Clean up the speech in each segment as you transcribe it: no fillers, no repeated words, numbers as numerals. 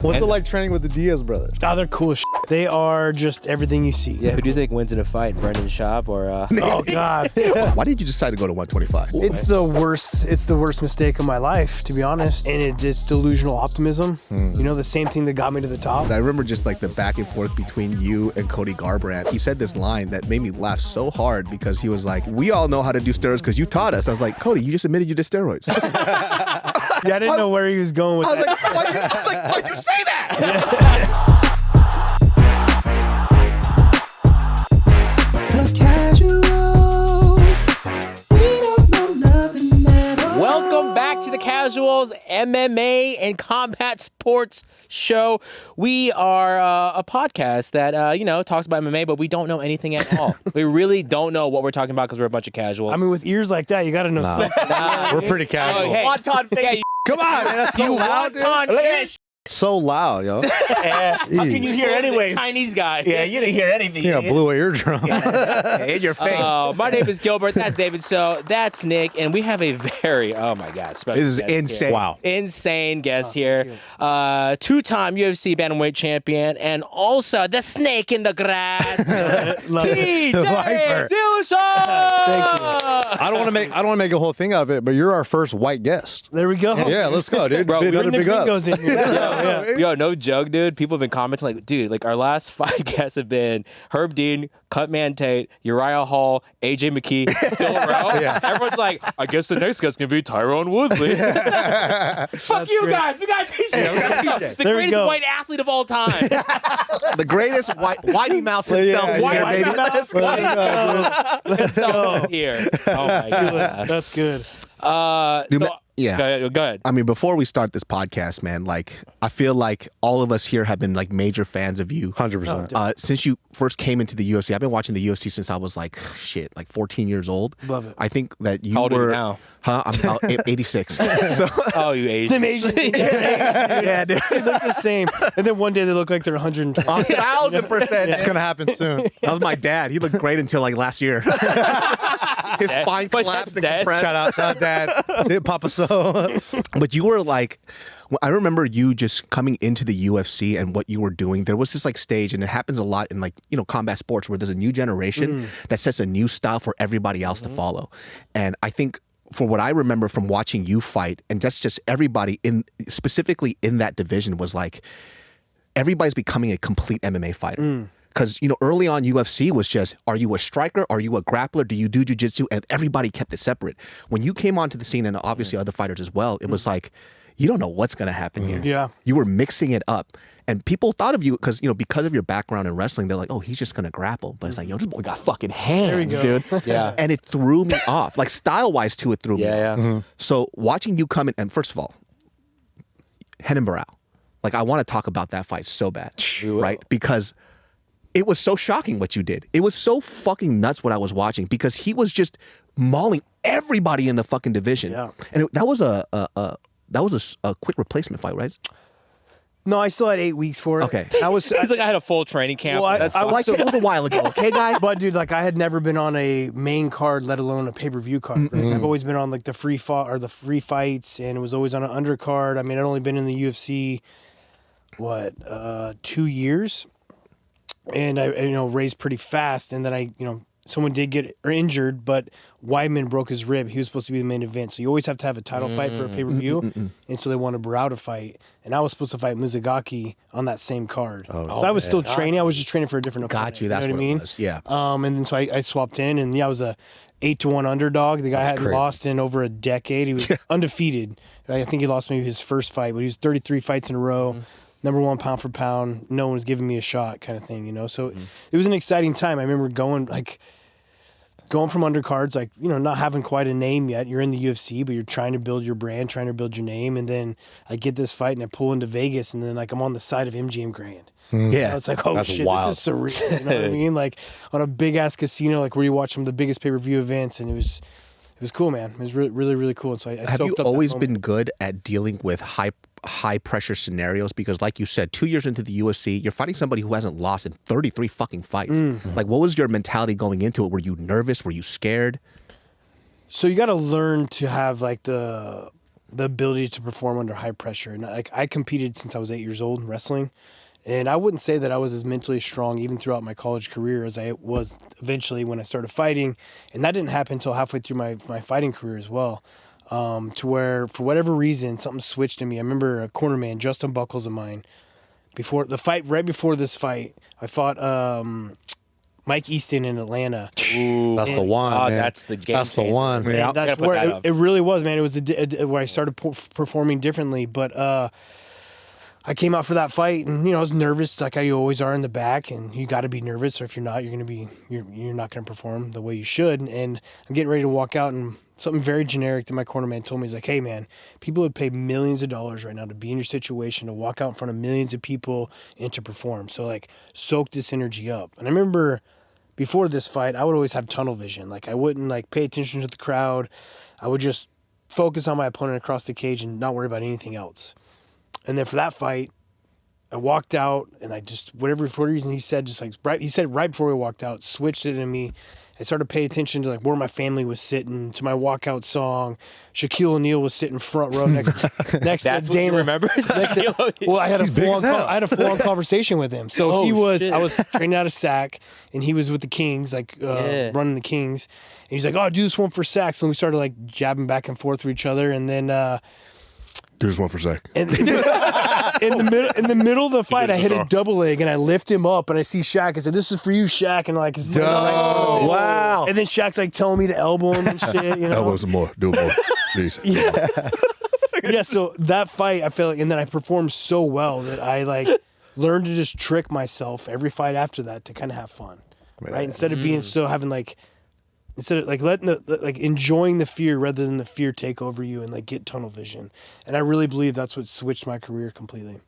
What's it like training with the Diaz brothers? Oh, they're cool as shit. They are just everything you see. Yeah, who do you think wins in a fight, Brendan's shop or? Oh God. Why did you decide to go to 125? It's the worst. It's the worst mistake of my life, to be honest. And it's delusional optimism. You know, the same thing that got me to the top. I remember just like the back and forth between you and Cody Garbrandt. He said this line that made me laugh so hard because he was like, "We all know how to do steroids because you taught us." I was like, "Cody, you just admitted you did steroids." Yeah, I didn't know where he was going with I was that. like, why'd you say that? Welcome back to the Casuals MMA and Combat Sports Show. We are a podcast that, talks about MMA, but we don't know anything at all. We really don't know what we're talking about because we're a bunch of casuals. I mean, with ears like that, you got to know stuff. We're pretty casual. Oh, hey. Wonton face. Come on, man. That's so loud, dude. So loud, yo. How can you hear anyways? Chinese guy. Yeah, you didn't hear anything. You blew an eardrum. In your face. My name is Gilbert. That's David. So that's Nick, and we have a very, special. This is guest insane. here. Wow. Insane guest here. Two-time UFC bantamweight champion, and also the snake in the grass. TJ Dillashaw. Thank you. I don't want to make a whole thing out of it, but you're our first white guest. There we go. Yeah, let's go, dude. Bro, Another Bring the big up. gringos in here. Yo, no joke, dude. People have been commenting like, dude, like our last 5 guests have been Herb Dean, Cutman Tate, Uriah Hall, AJ McKee, Phil Rowe. Yeah. Everyone's like, I guess the next guy's gonna be Tyrone Woodley. Fuck you great. guys. We got TJ. The There we greatest go. white athlete of all time. The greatest Whitey Mouse himself is Whitey here, baby. Mouse. Let's go. Here. Oh my god. That's good. Yeah. Go ahead. I mean, before we start this podcast, man, like, I feel like all of us here have been like major fans of you. 100%. Since you first came into the UFC, I've been watching the UFC since I was like 14 years old. Love it. I think that you How old are you were now? Huh? I'm about 86. So Oh, you Asian. Amazing. yeah, dude. They look the same. And then one day they look like they're 120. 1,000%. It's going to happen soon. That was my dad. He looked great until like last year. His spine But collapsed and that's dead. compressed. Shout out, Dad. Papa So. But you were like, I remember you just coming into the UFC and what you were doing. There was this like stage, and it happens a lot in like, combat sports where there's a new generation that sets a new style for everybody else to follow. And I think for what I remember from watching you fight, and that's just everybody specifically in that division was like, everybody's becoming a complete MMA fighter. Because, early on UFC was just, are you a striker? Are you a grappler? Do you do jiu-jitsu? And everybody kept it separate. When you came onto the scene, and obviously other fighters as well, it was like, you don't know what's going to happen here. Yeah. You were mixing it up. And people thought of you, because of your background in wrestling, they're like, oh, he's just going to grapple. But it's like, yo, this boy got fucking hands, dude. Yeah. And it threw me off. Like, style-wise, too, it threw me off. Yeah. So watching you come in, and first of all, Renan Barao. Like, I want to talk about that fight so bad, right? Because it was so shocking what you did. It was so fucking nuts what I was watching, because he was just mauling everybody in the fucking division. Yeah. And that was a quick replacement fight, right? No, I still had 8 weeks for it. Okay. He's like, I had a full training camp. Well, That's I fine. was It was a while ago, okay, guy? But dude, like I had never been on a main card, let alone a pay-per-view card. Right? I've always been on like the free fights, and it was always on an undercard. I mean, I'd only been in the UFC 2 years, and I raised pretty fast. And then someone did get injured, but Weidman broke his rib. He was supposed to be the main event, so you always have to have a title fight for a pay-per-view. And so they wanted Barao to fight, and I was supposed to fight Mizugaki on that same card. So I was still training. I was just training for a different opponent. Got you. That's know what I mean? it was. Yeah. And then so I swapped in, and I was a 8-1 underdog. The guy hadn't lost in over a decade. He was undefeated. I think he lost maybe his first fight, but he was 33 fights in a row. Number 1 pound for pound. No one was giving me a shot, kind of thing. So it was an exciting time. I remember going from undercards, not having quite a name yet. You're in the UFC, but you're trying to build your brand, trying to build your name. And then I get this fight and I pull into Vegas, and then I'm on the side of MGM Grand. Yeah. I was like, oh That's shit, wild. this is surreal. You know what I mean? Like on a big ass casino, like where you watch some of the biggest pay-per-view events, and it was cool, man. It was really, really, really cool. And so I Have you soaked up that always moment. been good at dealing with high pressure scenarios? Because like you said, 2 years into the UFC, you're fighting somebody who hasn't lost in 33 fucking fights. Like, what was your mentality going into it? Were you nervous? Were you scared? So you got to learn to have like the the ability to perform under high pressure. And like I competed since I was 8 years old in wrestling, and I wouldn't say that I was as mentally strong even throughout my college career as I was eventually when I started fighting. And that didn't happen until halfway through my fighting career as well. To where, for whatever reason, something switched in me. I remember a corner man, Justin Buckles of mine, right before this fight, I fought Mike Easton in Atlanta. Ooh, That's the one, man. That's the game. That's the one. And Yeah. that's where it really was, man. It was where I started performing differently. But I came out for that fight, and I was nervous, like I always are in the back. And you got to be nervous, or if you're not, you're not going to perform the way you should. And I'm getting ready to walk out, and something very generic that my corner man told me is like, "Hey, man, people would pay millions of dollars right now to be in your situation, to walk out in front of millions of people and to perform. So like, soak this energy up." And I remember, before this fight, I would always have tunnel vision. Like I wouldn't like pay attention to the crowd. I would just focus on my opponent across the cage and not worry about anything else. And then for that fight, I walked out, and I just, for whatever reason he said, right before we walked out, switched it in me. I started to pay attention to like where my family was sitting, to my walkout song. Shaquille O'Neal was sitting front row next That's to what Dana. you remember? Well, I had a as full on conversation with him. So shit. I was training out of SAC, and he was with the Kings, running the Kings. And he's like, "Oh, do this one for SAC." So we started like jabbing back and forth with each other, and then There's one for Zach. in the middle of the fight, I hit a double leg, and I lift him up, and I see Shaq. I said, "This is for you, Shaq." And like, Wow. And then Shaq's like telling me to elbow him and shit. Elbows more. Do it more, please. Yeah, so that fight, I feel like, and then I performed so well that I like learned to just trick myself every fight after that to kind of have fun, right? Instead of being instead of like letting enjoying the fear rather than the fear take over you and like get tunnel vision. And I really believe that's what switched my career completely.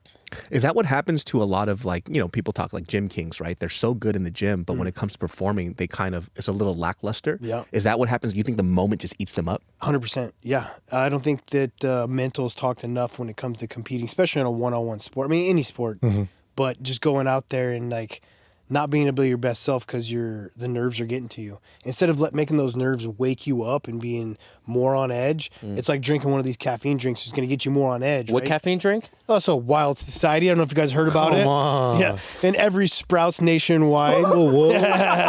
Is that what happens to a lot of like, people talk like gym kings, right? They're so good in the gym, but when it comes to performing, it's a little lackluster. Yeah. Is that what happens? Do you think the moment just eats them up? 100%. Yeah. I don't think that mental is talked enough when it comes to competing, especially in a one-on-one sport. I mean, any sport, but just going out there and like not being able to be your best self because the nerves are getting to you. Instead of making those nerves wake you up and being more on edge, it's like drinking one of these caffeine drinks. It's going to get you more on edge. What right? caffeine drink? Oh, so Wild Society. I don't know if you guys heard about it. Come on. Yeah. And every Sprouts nationwide. Whoa.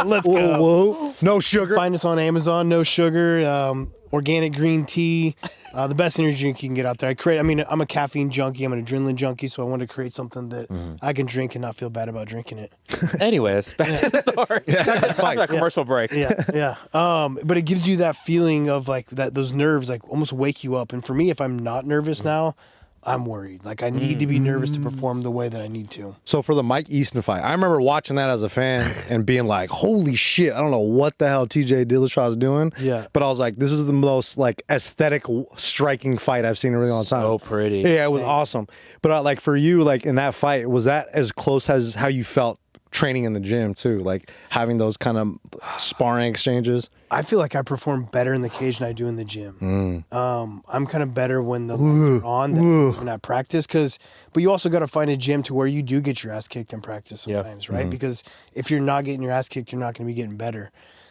Let's go. Whoa. No sugar. Find us on Amazon. No sugar. Organic green tea. The best energy drink you can get out there. I'm a caffeine junkie. I'm an adrenaline junkie, so I wanted to create something that I can drink and not feel bad about drinking it. Anyways, back to the story. After that commercial break. Yeah. But it gives you that feeling of like those nerves like almost wake you up. And for me, if I'm not nervous now, I'm worried. Like I need to be nervous to perform the way that I need to. So for the Mike Easton fight, I remember watching that as a fan and being like, holy shit, I don't know what the hell TJ Dillashaw is doing. Yeah. But I was like, this is the most like aesthetic striking fight I've seen in a really long time. So pretty. Yeah, it was awesome. But like for you, like in that fight, was that as close as how you felt training in the gym too? Like having those kind of sparring exchanges? I feel like I perform better in the cage than I do in the gym. I'm kind of better when the lights are on than when I practice. But you also got to find a gym to where you do get your ass kicked in practice sometimes, right? Because if you're not getting your ass kicked, you're not going to be getting better.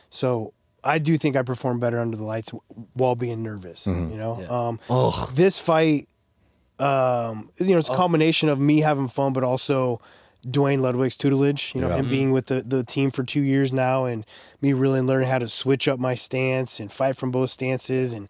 So I do think I perform better under the lights while being nervous. This fight, it's a combination of me having fun, but also Dwayne Ludwig's tutelage, him being with the team for 2 years now, and me really learning how to switch up my stance and fight from both stances and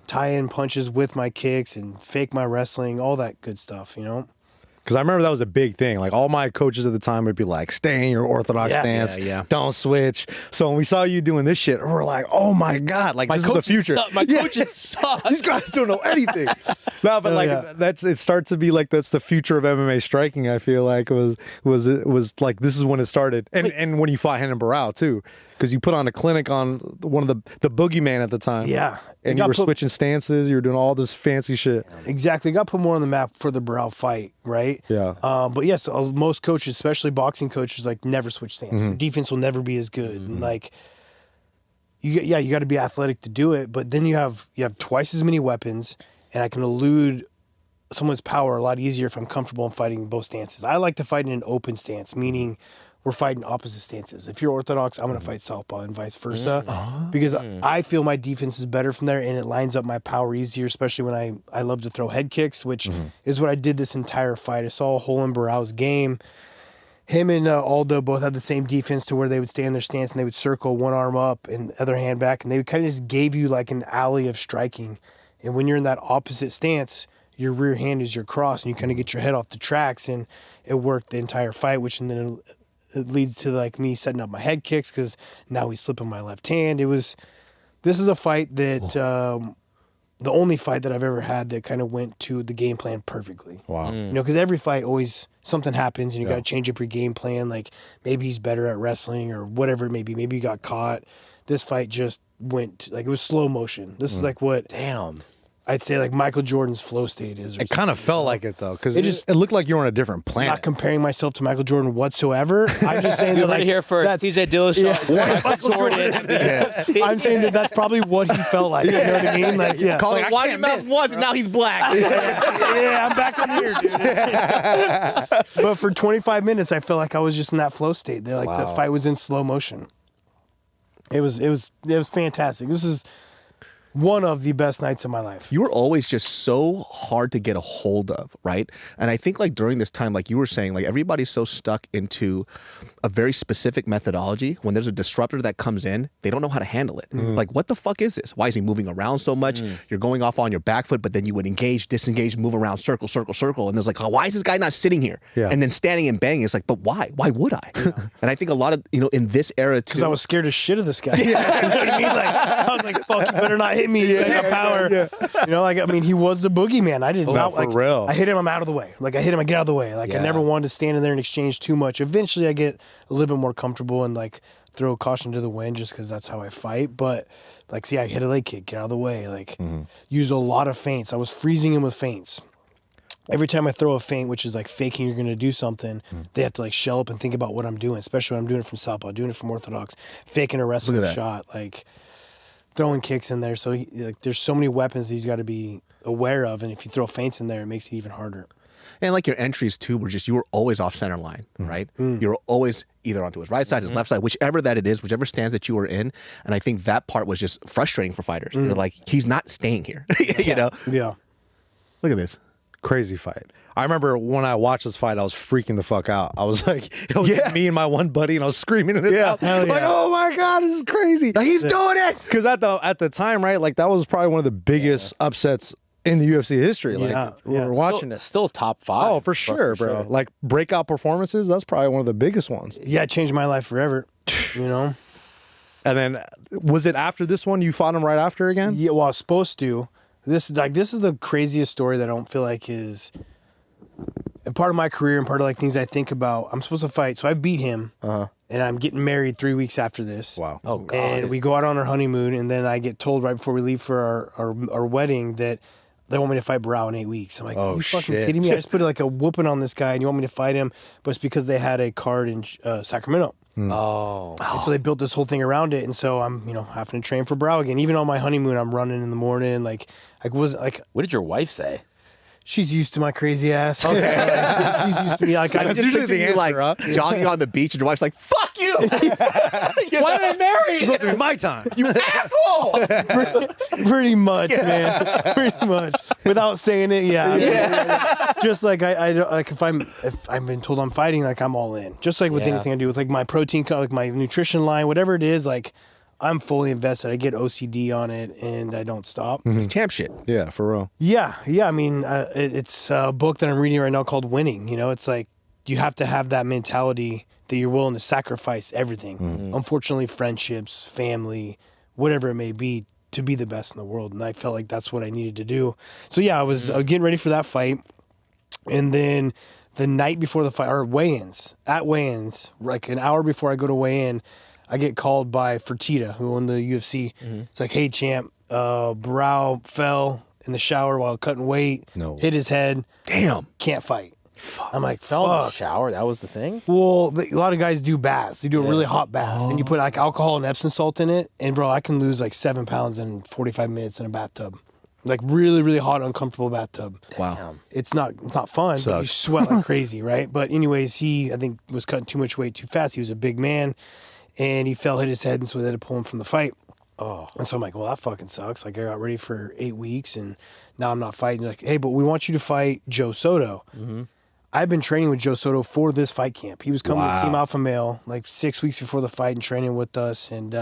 tie in punches with my kicks and fake my wrestling, all that good stuff, Because I remember that was a big thing. Like all my coaches at the time would be like, stay in your orthodox stance, don't switch. So when we saw you doing this shit, we're like, oh my God, like this is the future. My coaches suck. These guys don't know anything. No, but it starts to be like that's the future of MMA striking. I feel like it was like this is when it started, and when you fought Renan Barao too, because you put on a clinic on one of the boogeyman at the time. Yeah, and you were switching stances. You were doing all this fancy shit. Exactly, got put more on the map for the Barao fight, right? Yeah. But yes, most coaches, especially boxing coaches, like never switch stance. Your defense will never be as good. And like, you got to be athletic to do it. But then you have twice as many weapons, and I can elude someone's power a lot easier if I'm comfortable in fighting in both stances. I like to fight in an open stance, meaning we're fighting opposite stances. If you're orthodox, I'm going to fight southpaw and vice versa, because I feel my defense is better from there, and it lines up my power easier, especially when I love to throw head kicks, which is what I did this entire fight. I saw a hole in Barao's game. Him and Aldo both had the same defense to where they would stay in their stance and they would circle one arm up and other hand back, and they would kind of just gave you like an alley of striking. And when you're in that opposite stance, your rear hand is your cross, and you kind of get your head off the tracks, and it worked the entire fight, which and then it leads to like me setting up my head kicks because now he's slipping my left hand. This is a fight that the only fight that I've ever had that kind of went to the game plan perfectly. Wow. You know, because every fight always something happens and you got to change up your game plan. Like maybe he's better at wrestling or whatever it may be. Maybe you got caught. This fight just went like it was slow motion. This is like what I'd say like Michael Jordan's flow state is. It kind of felt like it though, because it looked like you were on a different planet. Not comparing myself to Michael Jordan whatsoever. I'm just saying that right here for TJ Dillashaw, Michael Jordan. I'm saying that's probably what he felt like. You know what I mean? Like, yeah. Call it White Mouse was, and now he's black. Yeah, I'm back in here, dude. But for 25 minutes, I felt like I was just in that flow state. There, like the fight was in slow motion. It was fantastic. This is one of the best nights of my life. You were always just so hard to get a hold of, right? And I think like during this time, like you were saying, like everybody's so stuck into a very specific methodology. When there's a disruptor that comes in, they don't know how to handle it. Like, what the fuck is this? Why is he moving around so much? You're going off on your back foot, but then you would engage, disengage, move around, circle, circle, circle. And there's like, oh, why is this guy not sitting here? Yeah. And then standing and banging. It's like, but why? Why would I? And I think a lot of, you know, in this era too. Because I was scared as shit of this guy. You know what I mean? Like, I was like, fuck, you better not hit me. I got power. You know, like, I mean, he was the boogeyman. I didn't know. Like, real. I hit him, I'm out of the way. Like, I hit him, I get out of the way. Like, I never wanted to stand in there and exchange too much. Eventually, I get a little bit more comfortable and, like, throw caution to the wind just because that's how I fight. But, like, see, I hit a leg kick, get out of the way. Like, use a lot of feints. I was freezing him with feints. Every time I throw a feint, which is like faking you're going to do something, they have to like shell up and think about what I'm doing, especially when I'm doing it from southpaw, doing it from orthodox, faking a wrestling shot, like throwing kicks in there. So like, there's so many weapons that he's got to be aware of, and if you throw feints in there, it makes it even harder. And like your entries too were just, you were always off center line, right? You were always either onto his right side, his left side, whichever that it is, whichever stance that you were in. And I think that part was just frustrating for fighters. You're like, he's not staying here, you know? Yeah. Look at this. Crazy fight. I remember when I watched this fight, I was freaking the fuck out. I was like, it was just me and my one buddy, and I was screaming in his mouth. Like, oh my God, this is crazy. Like, he's doing it. Because at the time, right, like that was probably one of the biggest upsets in the UFC history. Like we were watching it. Still top 5. Oh, for sure, bro. Like breakout performances, that's probably one of the biggest ones. Yeah, it changed my life forever, you know? And then, was it after this one, you fought him right after again? Yeah, well, I was supposed to. This is the craziest story that I don't feel like is a part of my career and part of like things I think about. I'm supposed to fight, so I beat him, and I'm getting married 3 weeks after this. Wow. Oh God. And we go out on our honeymoon, and then I get told right before we leave for our wedding that they want me to fight Barao in 8 weeks. I'm like, are you fucking kidding me? I just put like a whooping on this guy, and you want me to fight him, but it's because they had a card in Sacramento. Oh. And so they built this whole thing around it, and so I'm, having to train for Barao again. Even on my honeymoon, I'm running in the morning. Like, What did your wife say? She's used to my crazy ass. Okay. She's used to me. Like, That's usually the answer, like jogging on the beach, and your wife's like, "Fuck you! Why am I married? It's supposed to be my time. You asshole!" Pretty much, man. Pretty much. Without saying it, yeah. Just like I like if I've been told I'm fighting, like I'm all in. Just like with anything I do, with like my protein, like my nutrition line, whatever it is, like I'm fully invested. I get OCD on it, and I don't stop. It's champ shit. Yeah, for real. Yeah. I mean, it's a book that I'm reading right now called Winning. It's like you have to have that mentality that you're willing to sacrifice everything. Unfortunately, friendships, family, whatever it may be, to be the best in the world. And I felt like that's what I needed to do. So yeah, I was getting ready for that fight, and then the night before the fight, or at weigh-ins, like an hour before I go to weigh in, I get called by Fertitta, who owned the UFC. It's like, hey, champ, Barao fell in the shower while cutting weight. No. Hit his head. Damn. Can't fight. I'm like, Fell in the fuck. shower. That was the thing. Well, a lot of guys do baths. They do a really hot bath. And you put like alcohol and Epsom salt in it. And bro, I can lose like 7 pounds in 45 minutes in a bathtub. Like really, really hot, uncomfortable bathtub. Wow. It's not fun, but you sweat like crazy, right? But anyways, he, I think, was cutting too much weight too fast. He was a big man, and he fell, hit his head, and so they had to pull him from the fight. Oh. And so I'm like, well, that fucking sucks. Like, I got ready for 8 weeks, and now I'm not fighting. Like, hey, but we want you to fight Joe Soto. Mm-hmm. I've been training with Joe Soto for this fight camp. He was coming to Team Alpha Male like 6 weeks before the fight and training with us, and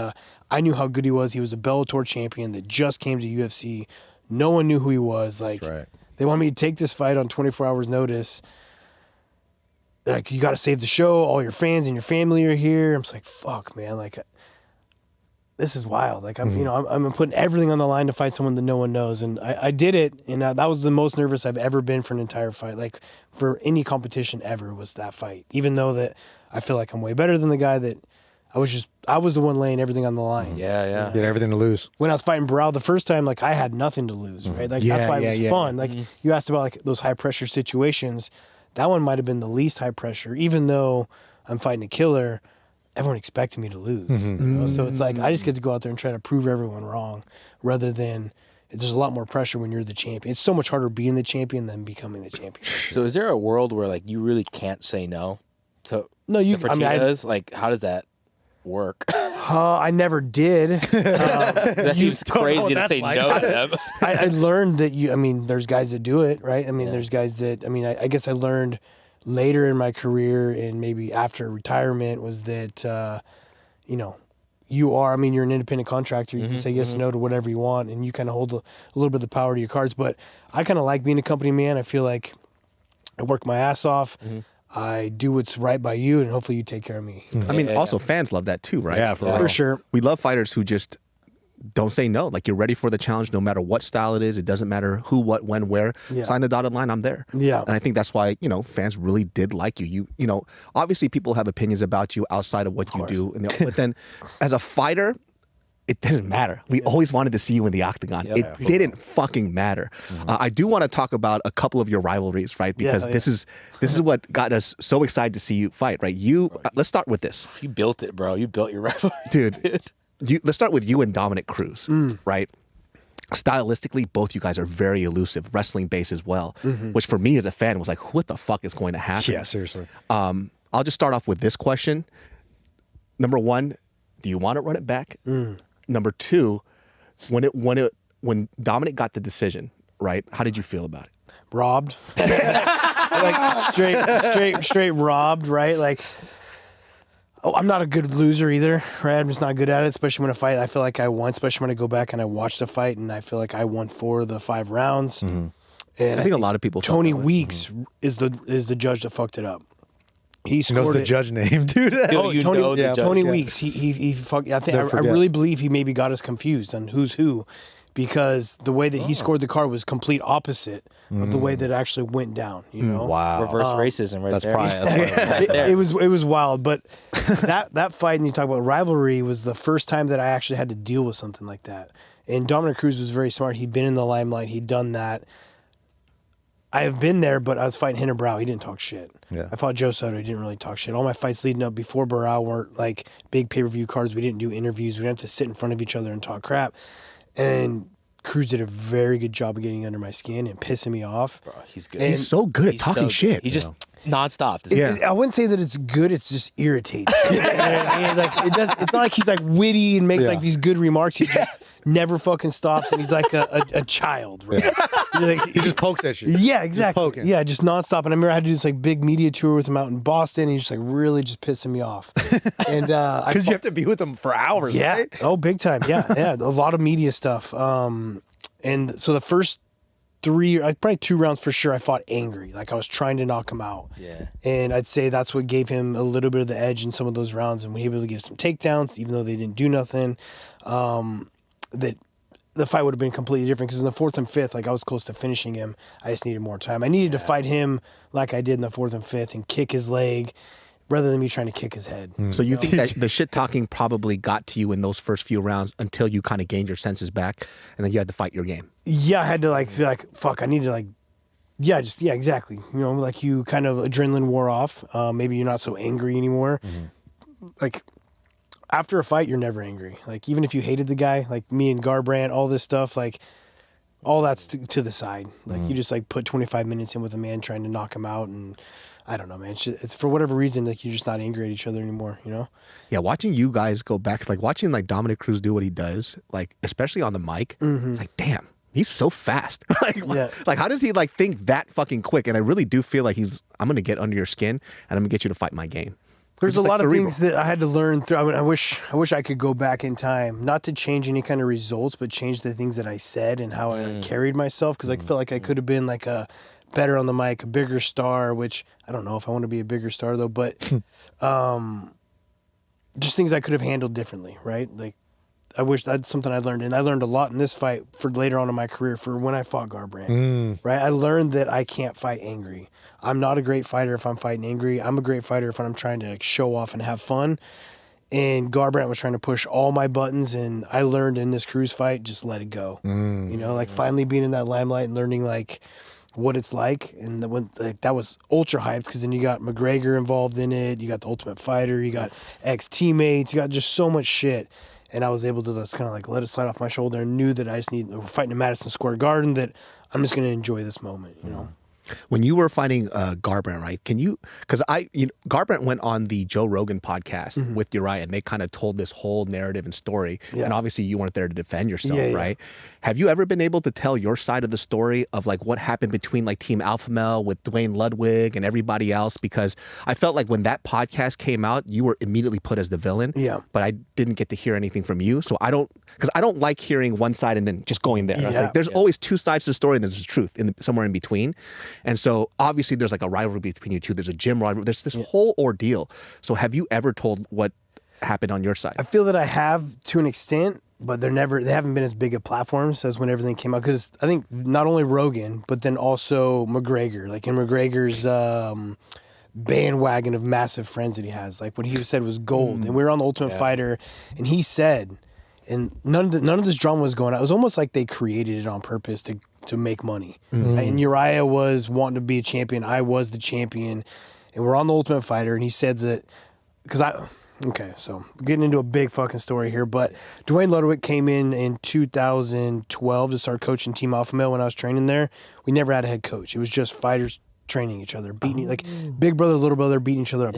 I knew how good he was. He was a Bellator champion that just came to UFC. No one knew who he was. Like, they want me to take this fight on 24 hours notice. They're like, you got to save the show. All your fans and your family are here. I'm just like, fuck, man. Like, this is wild. Like, I'm, you know, I'm putting everything on the line to fight someone that no one knows. And I did it. And that was the most nervous I've ever been for an entire fight. Like, for any competition ever was that fight. Even though that I feel like I'm way better than the guy that I was the one laying everything on the line. Yeah. You had everything to lose. When I was fighting Barao the first time, like, I had nothing to lose, right? Like, that's why it was fun. Like, you asked about, like, those high-pressure situations. That one might have been the least high pressure. Even though I'm fighting a killer, everyone expected me to lose. You know? So it's like, I just get to go out there and try to prove everyone wrong, rather than, there's a lot more pressure when you're the champion. It's so much harder being the champion than becoming the champion. So is there a world where, like, you really can't say no to No, you. I mean, like, how does that work? I never did. That seems crazy to say no to them. I learned that there's guys that do it, right? I mean, there's guys that, I guess I learned later in my career and maybe after retirement was that, you're an independent contractor. You can say yes and no to whatever you want, and you kind of hold a little bit of the power to your cards. But I kind of like being a company man. I feel like I work my ass off. I do what's right by you, and hopefully you take care of me. I mean, also fans love that too, right? Yeah, for sure. We love fighters who just don't say no. Like, you're ready for the challenge no matter what style it is. It doesn't matter who, what, when, where. Sign the dotted line, I'm there. Yeah. And I think that's why, fans really did like you. You obviously people have opinions about you outside of what you do. But then as a fighter, it doesn't matter. We always wanted to see you in the octagon. It didn't fucking matter. I do want to talk about a couple of your rivalries, right? Because this is what got us so excited to see you fight, right? Let's start with this. You built it, bro. You built your rivalry. Dude. Let's start with you and Dominick Cruz, right? Stylistically, both you guys are very elusive, wrestling based as well, which for me as a fan was like, what the fuck is going to happen? Yeah, seriously. I'll just start off with this question. Number one, do you want to run it back? Number two, when Dominick got the decision, right? How did you feel about it? Robbed. Like straight robbed, right? Like, I'm not a good loser either, right? I'm just not good at it, especially when I fight. I feel like I won, especially when I go back and I watch the fight, and I feel like I won 4 of the 5 rounds. And I think a lot of people. Tony Weeks is the judge that fucked it up. He knows the judge name, dude. Tony Weeks. He fucked. I really believe he maybe got us confused on who's who, because the way that he scored the card was complete opposite of the way that it actually went down. You know, wow, reverse racism right there. That's probably it was wild. But that fight, and you talk about rivalry, was the first time that I actually had to deal with something like that. And Dominick Cruz was very smart. He'd been in the limelight. He'd done that. I have been there, but I was fighting Renan Barao. He didn't talk shit. Yeah. I fought Joe Soto. He didn't really talk shit. All my fights leading up before Barao weren't like big pay-per-view cards. We didn't do interviews. We didn't have to sit in front of each other and talk crap. And Cruz did a very good job of getting under my skin and pissing me off. Bro, he's good. He's so good at talking shit. He just nonstop. I wouldn't say that it's good. It's just irritating. You know what I mean? Like, it's not like he's like witty and makes like these good remarks. He just never fucking stops, and he's like a child. Right? He just pokes at you. Yeah, exactly. Yeah, just nonstop. And I remember I had to do this like big media tour with him out in Boston. And he's just like really just pissing me off. And because you have to be with him for hours. Yeah. Right? Oh, big time. Yeah. A lot of media stuff. And so the first 3, probably 2 rounds for sure, I fought angry. Like, I was trying to knock him out. Yeah. And I'd say that's what gave him a little bit of the edge in some of those rounds. And we were able to get some takedowns, even though they didn't do nothing. That the fight would have been completely different, because in the 4th and 5th, like, I was close to finishing him. I just needed more time. I needed to fight him like I did in the 4th and 5th and kick his leg, rather than me trying to kick his head. So you think that the shit talking probably got to you in those first few rounds until you kind of gained your senses back, and then you had to fight your game? Yeah, I had to feel like, fuck, I need to exactly. You know, like, you kind of adrenaline wore off. Maybe you're not so angry anymore. Like, after a fight, you're never angry. Like, even if you hated the guy, like me and Garbrandt, all this stuff, like, all that's to the side. Like you just like put 25 minutes in with a man trying to knock him out, and I don't know, man. It's for whatever reason, like you're just not angry at each other anymore, you know? Yeah, watching you guys go back, like watching like Dominick Cruz do what he does, like especially on the mic, it's like, damn, he's so fast. Like how does he like think that fucking quick? And I really do feel like I'm gonna get under your skin and I'm gonna get you to fight my game. There's a like lot of cerebral. things that I had to learn through. I mean, I wish I could go back in time, not to change any kind of results, but change the things that I said and how I carried myself. Because I feel like I could have been like a better on the mic, a bigger star. Which I don't know if I want to be a bigger star though, but just things I could have handled differently, right? Like I wish that's something I learned, and I learned a lot in this fight for later on in my career for when I fought Garbrandt. Right, I learned that I can't fight angry. I'm not a great fighter if I'm fighting angry. I'm a great fighter if I'm trying to like, show off and have fun. And Garbrandt was trying to push all my buttons, and I learned in this Cruz fight, just let it go. You know, like finally being in that limelight and learning like what it's like, and that was ultra hyped because then you got McGregor involved in it, you got the Ultimate Fighter, you got ex-teammates, you got just so much shit. And I was able to just kind of like let it slide off my shoulder and knew that we're fighting in Madison Square Garden, that I'm just going to enjoy this moment, you know? When you were fighting Garbrandt, right? Because Garbrandt went on the Joe Rogan podcast with Uriah, and they kind of told this whole narrative and story. And obviously, you weren't there to defend yourself, right? Have you ever been able to tell your side of the story of like what happened between like Team Alpha Male with Dwayne Ludwig and everybody else? Because I felt like when that podcast came out, you were immediately put as the villain. Yeah. But I didn't get to hear anything from you, so I don't like hearing one side and then just going there. Like, there's always two sides to the story, and there's the truth somewhere in between. And so obviously there's like a rivalry between you two. There's a gym rivalry. There's this whole ordeal. So have you ever told what happened on your side? I feel that I have to an extent, but they haven't been as big of platforms as when everything came out. Because I think not only Rogan, but then also McGregor. Like in McGregor's bandwagon of massive friends that he has. Like what he said was gold. And we were on the Ultimate Fighter, and he said, and none of this drama was going on. It was almost like they created it on purpose to make money. And Uriah was wanting to be a champion. I was the champion. And we're on the Ultimate Fighter, and he said that, so getting into a big fucking story here, but Dwayne Ludwig came in 2012 to start coaching Team Alpha Male when I was training there. We never had a head coach. It was just fighters training each other, beating like big brother, little brother, beating each other up.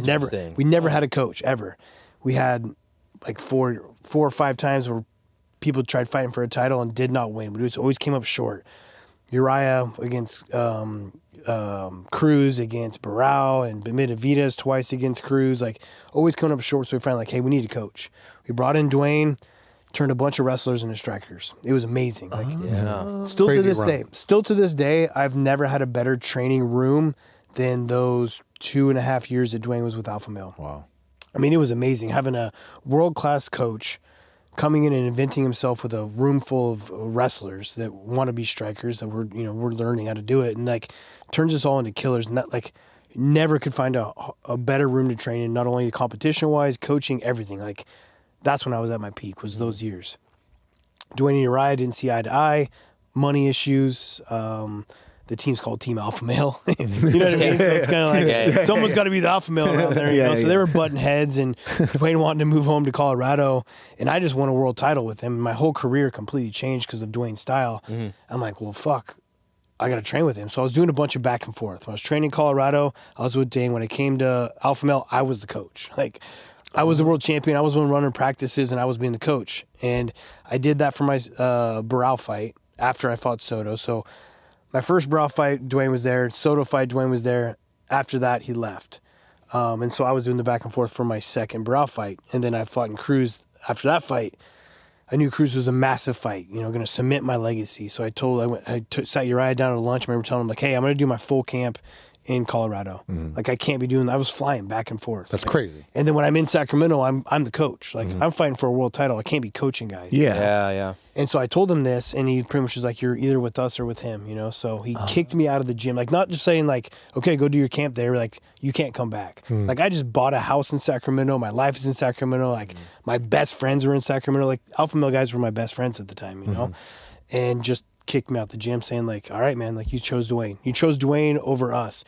We never had a coach ever. We had like four or five times where people tried fighting for a title and did not win. We always came up short. Uriah against Cruz, against Barao, and Benavidez twice against Cruz, like always coming up short. So we finally like, hey, we need a coach. We brought in Dwayne, turned a bunch of wrestlers into strikers. It was amazing. Like, still to this day, I've never had a better training room than those 2.5 years that Dwayne was with Alpha Male. Wow. I mean, it was amazing having a world-class coach coming in and inventing himself with a room full of wrestlers that want to be strikers, that we're learning how to do it, and like turns us all into killers. And that like never could find a better room to train in, not only competition-wise, coaching, everything. Like that's when I was at my peak, was those years. Dwayne and Uriah didn't see eye to eye, money issues. The team's called Team Alpha Male. You know what I mean? So it's kind of like someone's got to be the Alpha Male around there. You know? So they were butting heads, and Dwayne wanted to move home to Colorado, and I just won a world title with him. My whole career completely changed because of Dwayne's style. I'm like, well, fuck, I got to train with him. So I was doing a bunch of back and forth. When I was training in Colorado, I was with Dane. When I came to Alpha Male, I was the coach. Like, I was the world champion. I was the one running practices, and I was being the coach. And I did that for my Barao fight after I fought Soto. So my first Barao fight, Dwayne was there. Soto fight, Dwayne was there. After that, he left. And so I was doing the back and forth for my second Barao fight. And then I fought in Cruz. After that fight, I knew Cruz was a massive fight, going to cement my legacy. So I sat Uriah down at lunch. I remember telling him, like, hey, I'm going to do my full camp in Colorado. Like, I can't be doing that. I was flying back and forth. That's crazy. And then when I'm in Sacramento, I'm the coach. Like, I'm fighting for a world title. I can't be coaching guys. Yeah. And so I told him this, and he pretty much was like, you're either with us or with him, So he kicked me out of the gym. Like, not just saying, like, okay, go do your camp there. Like, you can't come back. Like, I just bought a house in Sacramento. My life is in Sacramento. Like, my best friends were in Sacramento. Like, Alpha Male guys were my best friends at the time, And just kicked me out the gym saying, like, all right, man, like, you chose Dwayne. You chose Dwayne over us.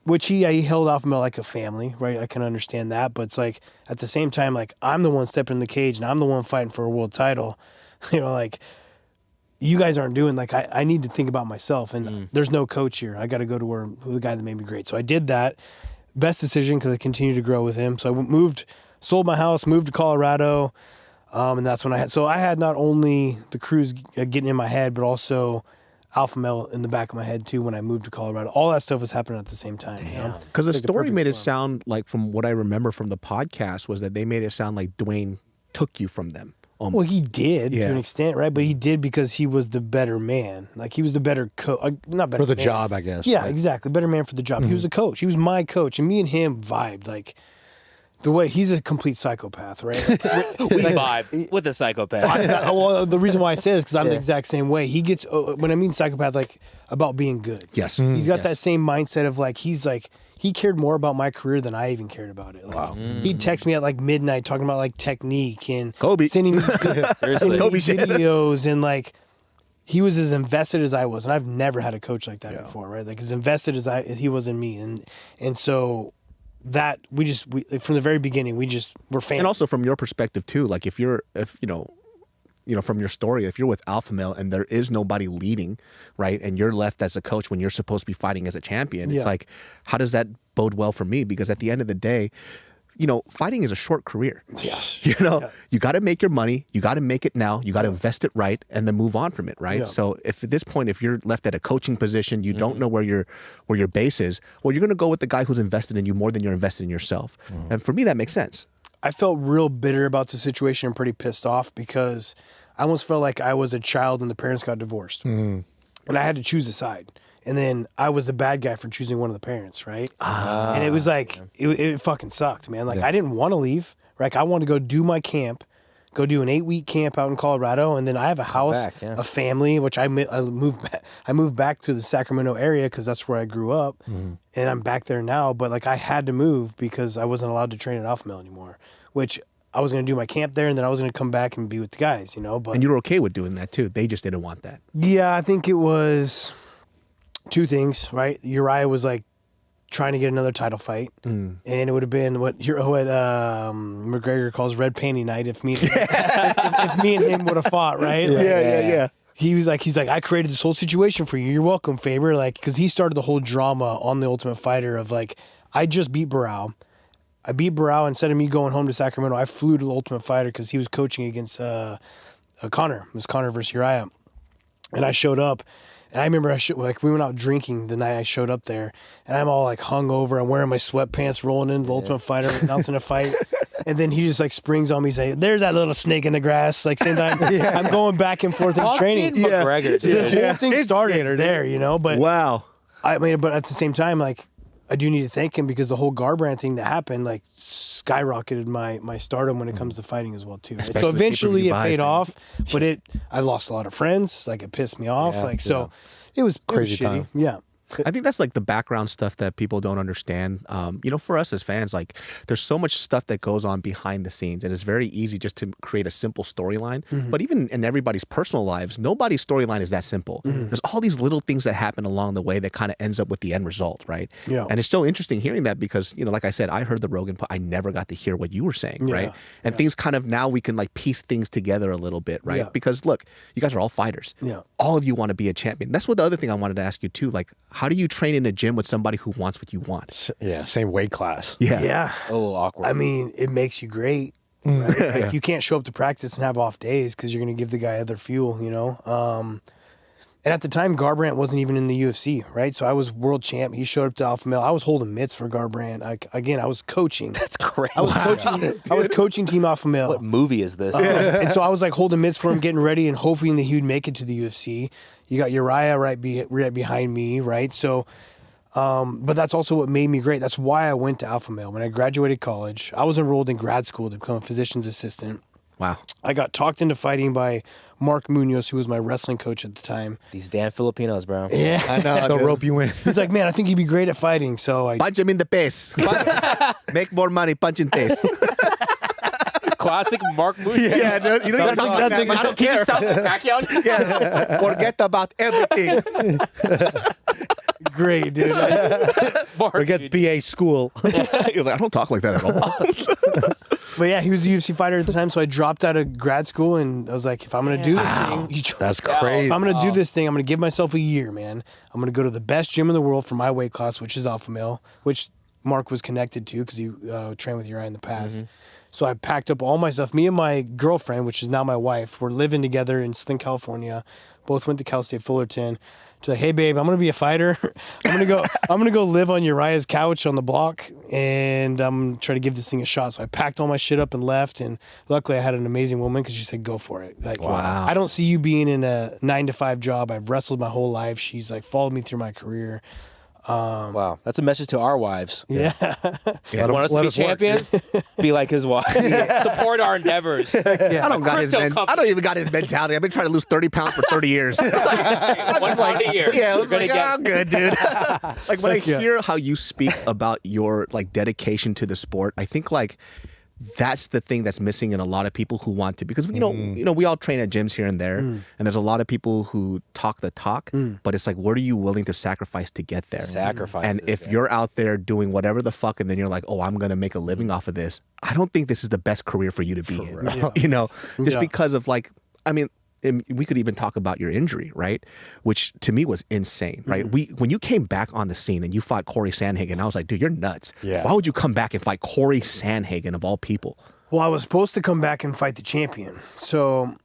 Which he held Alpha Male like a family, right? I can understand that. But it's like, at the same time, like, I'm the one stepping in the cage, and I'm the one fighting for a world title. Like, you guys aren't doing, like, I need to think about myself, and there's no coach here. I got to go to the guy that made me great. So I did that. Best decision because I continued to grow with him. So I sold my house, moved to Colorado, and that's when I had not only the Cruz getting in my head, but also Alpha Male in the back of my head too when I moved to Colorado. All that stuff was happening at the same time. Because the story made it sound like, from what I remember from the podcast, was that they made it sound like Dwayne took you from them. Well, he did to an extent, right? But he did because he was the better man. Like, he was the better coach. Not better for the man. job, I guess. Yeah, right? exactly. Better man for the job. He was the coach. He was my coach. And me and him vibed. Like, the way he's a complete psychopath, right? We vibe with a psychopath. Well, the reason why I say this is because I'm the exact same way. He gets, when I mean psychopath, like, about being good. Yes. He's got that same mindset of, like, he cared more about my career than I even cared about it. Like, wow. He'd text me at like midnight talking about like technique and sending me videos, and like, he was as invested as I was, and I've never had a coach like that before, right? Like, as invested as he was in me, and so that we from the very beginning we're fans. And also from your perspective too, like if you know, from your story, if you're with Alpha Male and there is nobody leading, right, and you're left as a coach when you're supposed to be fighting as a champion, it's like, how does that bode well for me? Because at the end of the day, you know, fighting is a short career. Yeah. You know, you got to make your money, you got to make it now, you got to invest it right, and then move on from it, right? Yeah. So if at this point, if you're left at a coaching position, you don't know where your base is, well, you're going to go with the guy who's invested in you more than you're invested in yourself. And for me, that makes sense. I felt real bitter about the situation and pretty pissed off because I almost felt like I was a child when the parents got divorced. And I had to choose a side. And then I was the bad guy for choosing one of the parents, right? And it was like, it fucking sucked, man. Like, I didn't want to leave. Like, I wanted to go do my camp, go do an 8-week camp out in Colorado, and then I have a house, a family, which I moved back to the Sacramento area because that's where I grew up, and I'm back there now. But like, I had to move because I wasn't allowed to train at Alpha Male anymore, which I was going to do my camp there, and then I was going to come back and be with the guys, you know. But and you were okay with doing that too. They just didn't want that. Yeah, I think it was two things, right? Uriah was like trying to get another title fight, and it would have been what McGregor calls red panty night if me and him would have fought, right? Yeah. He's like, I created this whole situation for you. You're welcome, Faber. Like, because he started the whole drama on The Ultimate Fighter of like, I just beat Barao. I beat Barao. Instead of me going home to Sacramento, I flew to The Ultimate Fighter because he was coaching against Connor. It was Connor versus Uriah, and I showed up. And I remember we went out drinking the night I showed up there, and I'm all like hungover. I'm wearing my sweatpants, rolling into the Ultimate Fighter, announcing a fight. And then he just like springs on me, saying, "There's that little snake in the grass." Like, same time, I'm going back and forth in training. McGregor, The whole thing started there, you know. But wow, I mean, but at the same time, like, I do need to thank him because the whole Garbrandt thing that happened, like, skyrocketed my stardom when it comes to fighting as well too. Right? So eventually it paid off, but I lost a lot of friends. Like, it pissed me off. So it was crazy shitty. time. Yeah. I think that's like the background stuff that people don't understand. You know, for us as fans, like, there's so much stuff that goes on behind the scenes, and it's very easy just to create a simple storyline. But even in everybody's personal lives, nobody's storyline is that simple. There's all these little things that happen along the way that kind of ends up with the end result, right? Yeah. And it's so interesting hearing that because, you know, like I said, I heard the Rogan, I never got to hear what you were saying, right? And things kind of, now we can like piece things together a little bit, right? Because look, you guys are all fighters. All of you want to be a champion. That's what the other thing I wanted to ask you too. Like, how do you train in a gym with somebody who wants what you want? Yeah, same weight class. Yeah. A little awkward. I mean, it makes you great. Right? Like, you can't show up to practice and have off days because you're going to give the guy other fuel, you know? And at the time, Garbrandt wasn't even in the UFC, right? So I was world champ. He showed up to Alpha Male. I was holding mitts for Garbrandt. I was coaching. That's crazy. I was coaching Team Alpha Male. What movie is this? And so I was like holding mitts for him, getting ready, and hoping that he would make it to the UFC. You got Uriah right behind me, right? So, but that's also what made me great. That's why I went to Alpha Male. When I graduated college, I was enrolled in grad school to become a physician's assistant. Wow. I got talked into fighting by Mark Munoz, who was my wrestling coach at the time. These damn Filipinos, bro. Yeah. I know. They'll rope you in. He's like, man, I think you'd be great at fighting. So I Punch him in the face. Make more money, punch in face. Classic Mark Munoz. Yeah, dude, you don't talk like that, but I don't care. Sounds like Pacquiao. Yeah. Forget about everything. great, dude. Forget BA school. He was like, I don't talk like that at all. But yeah, he was a UFC fighter at the time, so I dropped out of grad school, and I was like, if I'm going to do this thing, That's crazy. if I'm going to do this thing, I'm going to give myself a year, man. I'm going to go to the best gym in the world for my weight class, which is Alpha Male, which Mark was connected to because he trained with Uriah in the past. So I packed up all my stuff. Me and my girlfriend, which is now my wife, were living together in Southern California. Both went to Cal State Fullerton. She's like, hey babe, I'm gonna be a fighter. I'm gonna go live on Uriah's couch on the block, and I'm gonna try to give this thing a shot. So I packed all my shit up and left. And luckily, I had an amazing woman because she said, go for it. Like, Wow. I don't see you being in a 9-to-5 job. I've wrestled my whole life. She's like followed me through my career. Wow, that's a message to our wives. Yeah. You want us to be champions? Be like his wife. Support our endeavors. I don't even got his mentality. I've been trying to lose 30 pounds for 30 years. One pound a year. Yeah, I was like, I'm good, dude. Like when I hear how you speak about your like dedication to the sport, I think like that's the thing that's missing in a lot of people who want to, because you know we all train at gyms here and there, and there's a lot of people who talk the talk, but it's like, what are you willing to sacrifice to get there? And if you're out there doing whatever the fuck, and then you're like, oh, I'm gonna make a living off of this, I don't think this is the best career for you to be in. You know, just because of like, I mean, and we could even talk about your injury, right? Which to me was insane, right? When you came back on the scene and you fought Cory Sandhagen, I was like, dude, you're nuts. Yeah. Why would you come back and fight Cory Sandhagen of all people? Well, I was supposed to come back and fight the champion. So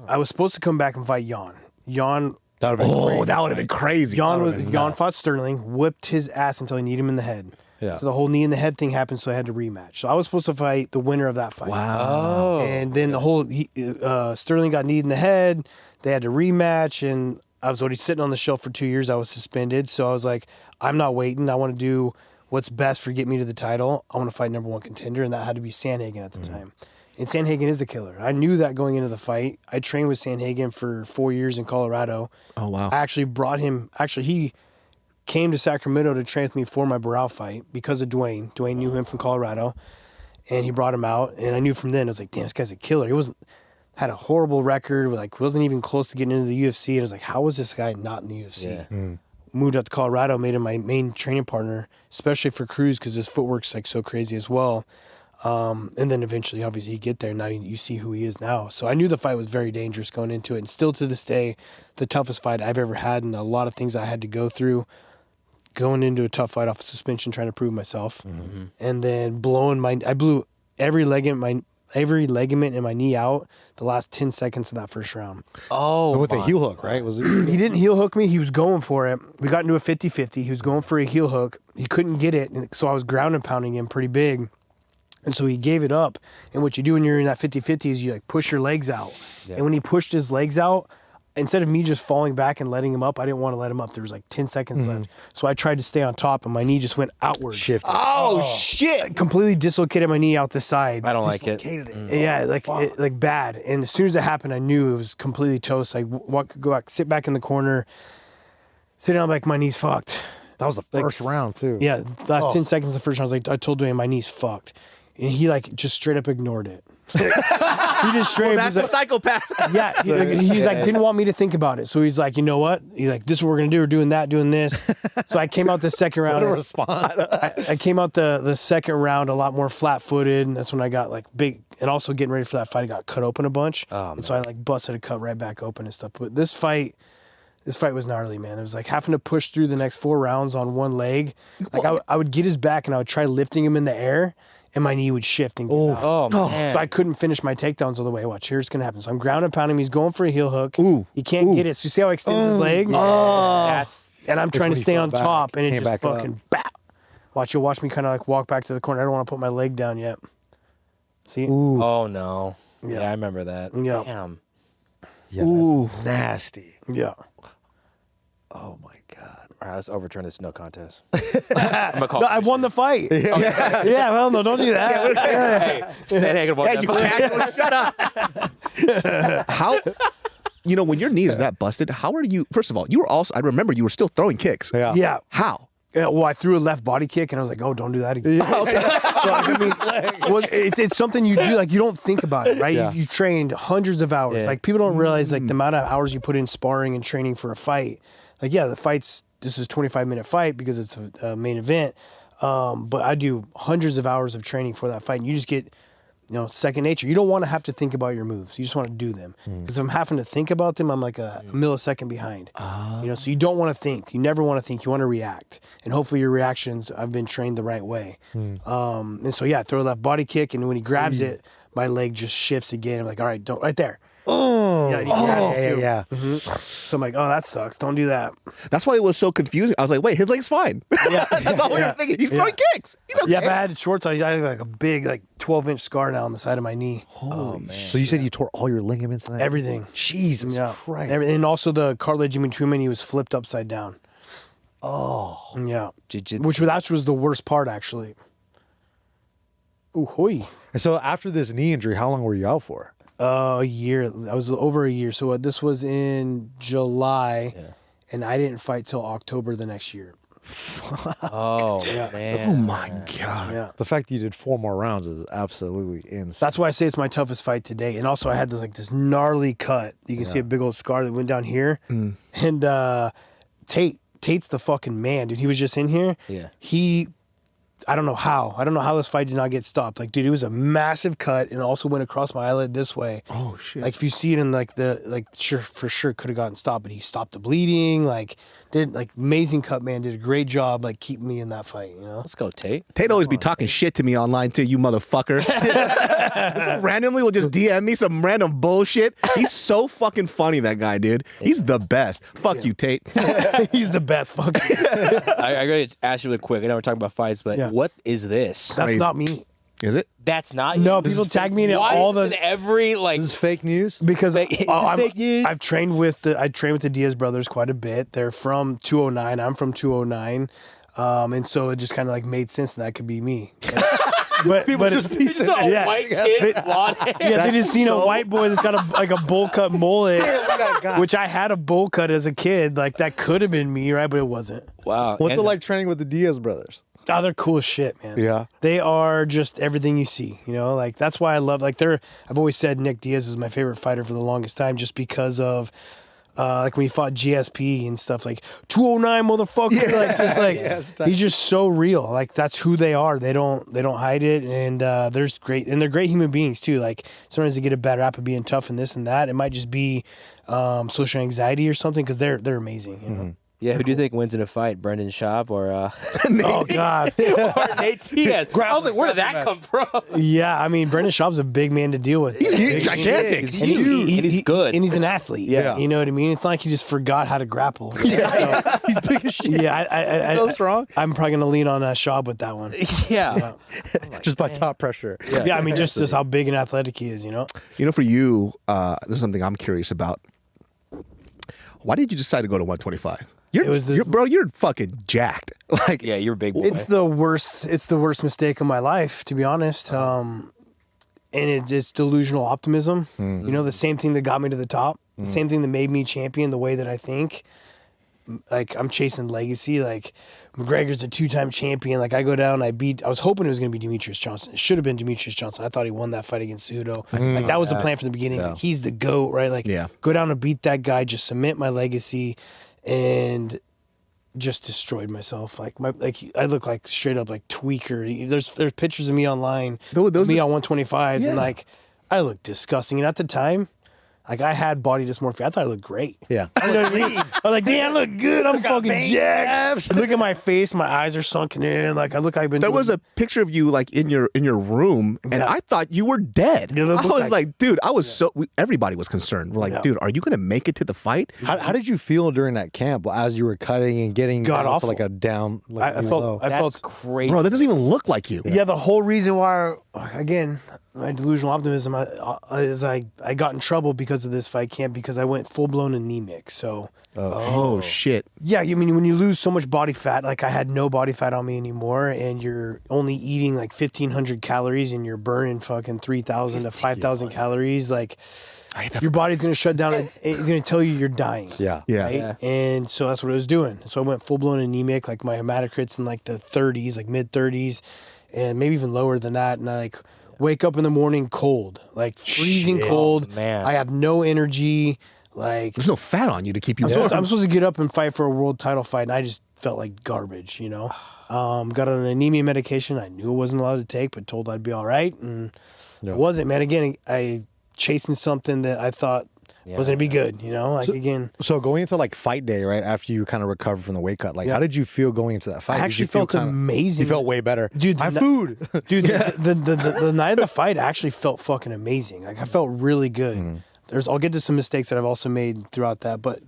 I was supposed to come back and fight Jan. Jan. That would have been crazy. That would have been crazy. Jan fought Sterling, whipped his ass until he kneed him in the head. Yeah. So the whole knee in the head thing happened, so I had to rematch. So I was supposed to fight the winner of that fight. Wow. And then the whole Sterling got kneed in the head. They had to rematch, and I was already sitting on the shelf for 2 years. I was suspended, so I was like, I'm not waiting. I want to do what's best for get me to the title. I want to fight number one contender, and that had to be Sanhegan at the time. And Sanhegan is a killer. I knew that going into the fight. I trained with Sanhegan for 4 years in Colorado. Oh, wow. I actually brought him. Actually, he came to Sacramento to train with me for my Barao fight because of Dwayne. Dwayne knew him from Colorado, and he brought him out. And I knew from then, I was like, damn, this guy's a killer. He had a horrible record, like wasn't even close to getting into the UFC. And I was like, how was this guy not in the UFC? Yeah. Moved out to Colorado, made him my main training partner, especially for Cruz because his footwork's like so crazy as well. And then eventually, obviously, you get there. Now you see who he is now. So I knew the fight was very dangerous going into it. And still to this day, the toughest fight I've ever had, and a lot of things I had to go through going into a tough fight off suspension, trying to prove myself. And then I blew every ligament in my knee out the last 10 seconds of that first round. Oh, with a heel hook, right? Was it? He didn't heel hook me. He was going for it. We got into a 50-50. He was going for a heel hook. He couldn't get it, and so I was ground and pounding him pretty big. And so he gave it up. And what you do when you're in that 50-50 is you like push your legs out. Yeah. And when he pushed his legs out, instead of me just falling back and letting him up, I didn't want to let him up. There was like 10 seconds left. So I tried to stay on top, and my knee just went outward. Shifted. Oh, shit. I completely dislocated my knee out the side. I don't like it. Yeah, like bad. And as soon as it happened, I knew it was completely toast. Like, go back, sit back in the corner, sit down, like, my knee's fucked. That was the first round, too. Yeah, the last 10 seconds of the first round, I told Dwayne, my knee's fucked. And he, like, just straight up ignored it. He just straight That's a psychopath. Yeah, he like didn't want me to think about it. So he's like, you know what? He's like, this is what we're gonna do. We're doing that, doing this. So I came out the second round. What a response! I came out the second round a lot more flat-footed, and that's when I got like big. And also getting ready for that fight, I got cut open a bunch, and so I like busted a cut right back open and stuff. But this fight was gnarly, man. It was like having to push through the next 4 rounds on one leg. Like I would get his back, and I would try lifting him in the air, and my knee would shift and get out. Oh, man. So I couldn't finish my takedowns all the way. Watch, here's going to happen. So I'm ground and pounding him. He's going for a heel hook. He can't get it. So you see how he extends his leg? And I'm trying to stay on top, and it just fucking bap. Watch, you'll watch me kind of like walk back to the corner. I don't want to put my leg down yet. See? Ooh. Oh, no. Yeah, I remember that. Yeah. Damn. Yeah, that's nasty. Yeah. Oh, my God. All right, let's overturn this no contest. I won the fight. Yeah, well, no, don't do that. Hey, Sanhegan won that fight. Shut up. How, when your knee is that busted, how are you? First of all, I remember you were still throwing kicks. Yeah. How? Yeah, well, I threw a left body kick, and I was like, "Oh, don't do that again." It's something you do. Like, you don't think about it, right? You trained hundreds of hours. Yeah. Like, people don't realize like the amount of hours you put in sparring and training for a fight. Like, the fight's this is a 25-minute fight because it's a main event. But I do hundreds of hours of training for that fight, and you just get second nature. You don't want to have to think about your moves. You just want to do them. Because if I'm having to think about them, I'm like a millisecond behind. So you don't want to think. You never want to think. You want to react. And hopefully your reactions, I've been trained the right way. And so, I throw a left body kick, and when he grabs it, my leg just shifts again. I'm like, all right, don't, right there. Yeah. So I'm like, oh, that sucks. Don't do that. That's why it was so confusing. I was like, wait, his leg's fine. Yeah. That's all we were thinking. He's throwing kicks. He's okay. Yeah, if I had shorts on, I have like a big, 12-inch scar now on the side of my knee. Oh, man. So you said you tore all your ligaments and that? Everything. Jesus Christ. And also the cartilage in between my knee was flipped upside down. Oh. Yeah. Jiu-jitsu. That was the worst part, actually. Ooh, hoi. And so after this knee injury, how long were you out for? A year. I was over a year. So this was in July, and I didn't fight till October the next year. Oh, man. Oh, my God. Yeah. The fact that you did 4 more rounds is absolutely insane. That's why I say it's my toughest fight today. And also I had this gnarly cut. You can see a big old scar that went down here. And Tate's the fucking man, dude. He was just in here. Yeah. I don't know how. I don't know how this fight did not get stopped. Dude, it was a massive cut and also went across my eyelid this way. Oh, shit. If you see it in for sure could have gotten stopped, but he stopped the bleeding. Amazing cut, man. Did a great job, keeping me in that fight, Let's go, Tate. Tate always be talking shit to me online too, you motherfucker. Randomly will just DM me some random bullshit. He's so fucking funny, that guy, dude. He's the best. Fuck you, Tate. He's the best. Fuck you. I got to ask you really quick. I know we're talking about fights, but what is this? That's Crazy. not me. Is it? That's not No, you? people tag me in Why all is the it every This is fake news? because fake news? I've trained with the Diaz brothers quite a bit. They're from 209. I'm from 209. And so it just kind of made sense that could be me. But just piece it a yeah. white kid, blonde hair. Yeah, they just seen a white boy that's got a bowl cut mullet, which I had a bowl cut as a kid. That could have been me, right? But it wasn't. Wow. What's it like training with the Diaz brothers? Oh, they're cool as shit, man. Yeah. They are just everything you see, that's why I love, I've always said Nick Diaz is my favorite fighter for the longest time just because of, when he fought GSP and stuff, 209 motherfucker, he's just so real. That's who they are. They don't hide it, and they're great human beings too. Sometimes they get a bad rap of being tough and this and that. It might just be social anxiety or something because they're amazing, Yeah, who do you think wins in a fight, Brendan Schaub or Oh God, or Nate Diaz? I was like, where did that come from? Yeah, I mean, Brendan Schaub's a big man to deal with. He's gigantic. He's huge. And he's good. And he's an athlete. Yeah. You know what I mean? It's not like he just forgot how to grapple. He's big as shit. Yeah, I So strong. I'm probably going to lean on Schaub with that one. Yeah. Just by top pressure. Yeah, I mean, just how big and athletic he is, For you, this is something I'm curious about. Why did you decide to go to 125? You're fucking jacked. Yeah, you're a big boy. It's the worst mistake of my life, to be honest. And it's delusional optimism. The same thing that got me to the top, the same thing that made me champion the way that I think. I'm chasing legacy. McGregor's a 2-time champion. I go down, I was hoping it was going to be Demetrius Johnson. It should have been Demetrius Johnson. I thought he won that fight against Cejudo. That was the plan from the beginning. Yeah. He's the GOAT, right? Go down and beat that guy, just cement my legacy, and just destroyed myself. I look straight up tweaker. There's pictures of me online, me on 125s, and I look disgusting. And at the time, I had body dysmorphia. I thought I looked great. Yeah. You know what I mean? I was like, damn, I look good. I'm fucking jacked. Look at my face. My eyes are sunken in. I look like I've been There was a picture of you in your room, and I thought you were dead. Yeah, I was like, dude, I was everybody was concerned. We're like, dude, are you gonna make it to the fight? How did you feel during that camp as you were cutting and getting God down awful. to a down? I felt That's crazy. Bro, that doesn't even look like you. Yeah, the whole reason why, again, my delusional optimism is I got in trouble because of this fight camp because I went full-blown anemic. So, Oh shit. yeah, I mean, when you lose so much body fat, I had no body fat on me anymore, and you're only eating 1,500 calories and you're burning fucking 3,000 to 5,000 calories, your body's going to shut down and it's going to tell you you're dying. Yeah. Yeah. Right? Yeah. And so that's what I was doing. So I went full-blown anemic, my hematocrits in the 30s, mid-30s, and maybe even lower than that, and I wake up in the morning cold, freezing cold. Oh, man. I have no energy. There's no fat on you to keep you I'm supposed to get up and fight for a world title fight, and I just felt like garbage, you know. Got on an anemia medication I knew I wasn't allowed to take, but told I'd be all right, and it wasn't, man. Again, I chasing something that I thought wasn't gonna be good, you know. Like so going into like fight day, right after you kind of recovered from the weight cut, like how did you feel going into that fight? I actually felt amazing. You felt way better, dude. My food, dude. The night of the fight, I actually felt fucking amazing. Like I felt really good. I'll get to some mistakes that I've also made throughout that, but.